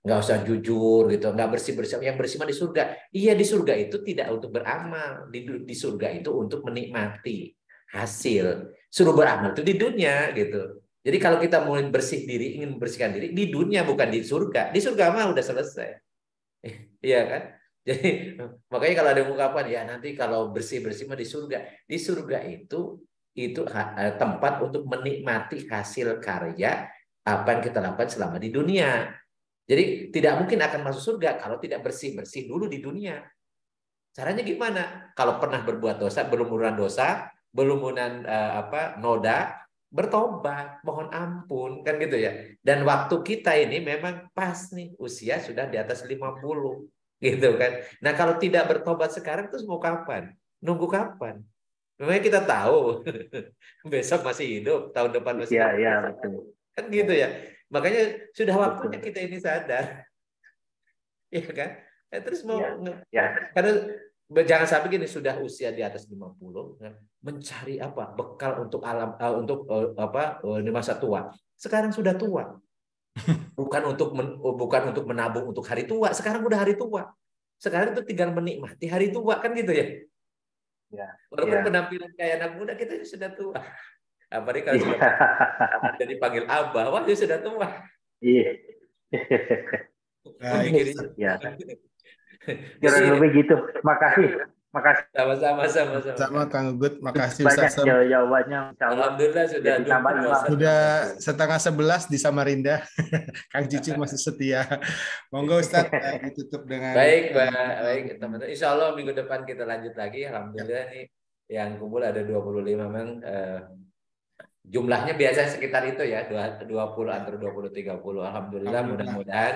nggak usah jujur gitu, nggak bersih-bersih, yang bersih mah di surga." Iya, di surga itu tidak untuk beramal, di surga itu untuk menikmati hasil. Suruh beramal itu di dunia gitu. Jadi kalau kita mau bersih diri, ingin membersihkan diri di dunia, bukan di surga. Di surga mah udah selesai. Iya kan? Jadi makanya kalau ada ungkapan ya nanti kalau bersih-bersih mah di surga. Di surga itu tempat untuk menikmati hasil karya apa yang kita lakukan selama di dunia. Jadi tidak mungkin akan masuk surga kalau tidak bersih-bersih dulu di dunia. Caranya gimana? Kalau pernah berbuat dosa, berlumuran dosa, berlumuran noda, bertobat, mohon ampun, kan gitu ya. Dan waktu kita ini memang pas nih, usia sudah di atas 50, gitu kan. Nah, kalau tidak bertobat sekarang terus mau kapan? Nunggu kapan? Memangnya kita tahu besok masih hidup, tahun depan masih hidup. Iya, betul. Kan gitu ya. Makanya sudah waktunya kita ini sadar. Iya kan? Terus mau karena jangan sampai gini, sudah usia di atas 50 mencari apa? Bekal untuk di masa tua. Sekarang sudah tua. Bukan untuk menabung untuk hari tua, sekarang udah hari tua. Sekarang itu tinggal menikmati hari tua, kan gitu ya. Walaupun penampilan kayak anak muda, kita sudah tua. Apalagi kalau sudah dipanggil abah, wah dia sudah tua. Iya. Jadi lebih gitu. Makasih. Sama Kang Ugut, makasih banyak Ustaz. jawabannya. Alhamdulillah sudah setengah 11 di Samarinda. Kang Cici masih setia. Monggo Ustaz ditutup dengan baik teman-teman. Insya Allah minggu depan kita lanjut lagi. Alhamdulillah nih yang kumpul ada 25 memang jumlahnya biasanya sekitar itu ya, 20 antara 20-30. Alhamdulillah, mudah-mudahan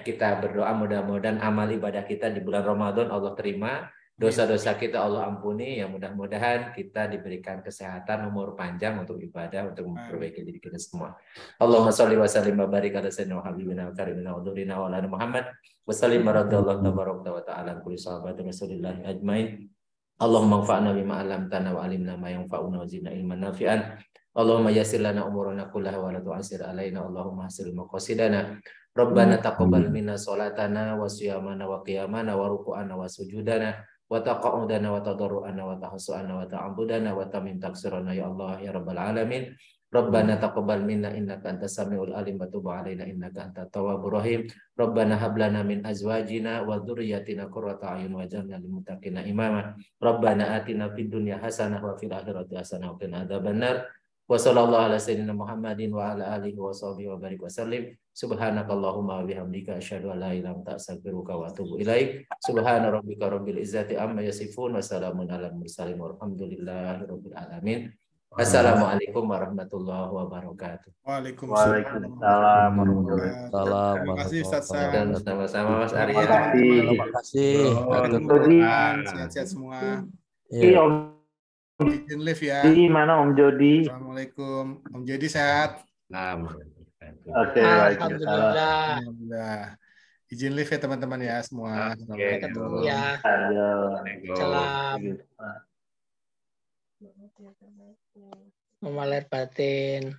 kita berdoa mudah-mudahan amal ibadah kita di bulan Ramadan Allah terima, dosa-dosa kita Allah ampuni, ya mudah-mudahan kita diberikan kesehatan, umur panjang untuk ibadah, untuk memperbaiki diri kita semua. Allahumma sholli wa sallim wa barik ala sayyidina habibina wa karimina wa dhurina wa ala Muhammad wa sallim radhiyallahu tabaraka wa ta'ala kulli sahabatin rasulillah ajmain. Allahumma anfa'na bima 'allamtana wa 'allimna ma yanfa'una wa zidna ilman nafi'an. Allahumma yassir lana umurana kullaha wa la tu'assir alaina. Allahumma hasil maqasidana. Rabbana taqabbal minna sholatana wa siyamana wa qiyamana wa ruku'ana wa sujudana wa taqa'udana wa tadarru'ana wa tahassu'ana wa ta'abudana wa tamim taksirana ya Allah ya Rabbal Alamin. Rabbana taqabbal minna innaka antas samiul alim wa tub alaina innaka antat tawwabur rahim. Rabbana hab lana min azwajina wa dzurriyyatina qurrata a'yun waj'alna lil muttaqina imama. Rabbana atina fid dunya hasanah wa fil akhirati hasanah wa qina adzabannar. Wa sallallahu ala sayyidina Muhammadin wa ala alihi wa sahbihi wa barik wa sallim. Subhanakallahumma wa bihamdika asyhadu an la ilaha illa anta astaghfiruka wa atubu ilaik. Subhana rabbika rabbil izzati amma yasifun wa salamun alal mursalin walhamdulillahi rabbil alamin. Assalamualaikum warahmatullahi wabarakatuh. Waalaikumsalam warahmatullahi wabarakatuh. Terima kasih Ustaz. Sama-sama Mas Arya. Terima kasih. Sehat-sehat semua. Iya, Izin live ya. Di mana Om Jody? Assalamualaikum. Om Jody sehat? Oke, alhamdulillah. Alhamdulillah. Izin live ya teman-teman ya semua. Sampai ketemu ya. Salam. Mama lahir batin.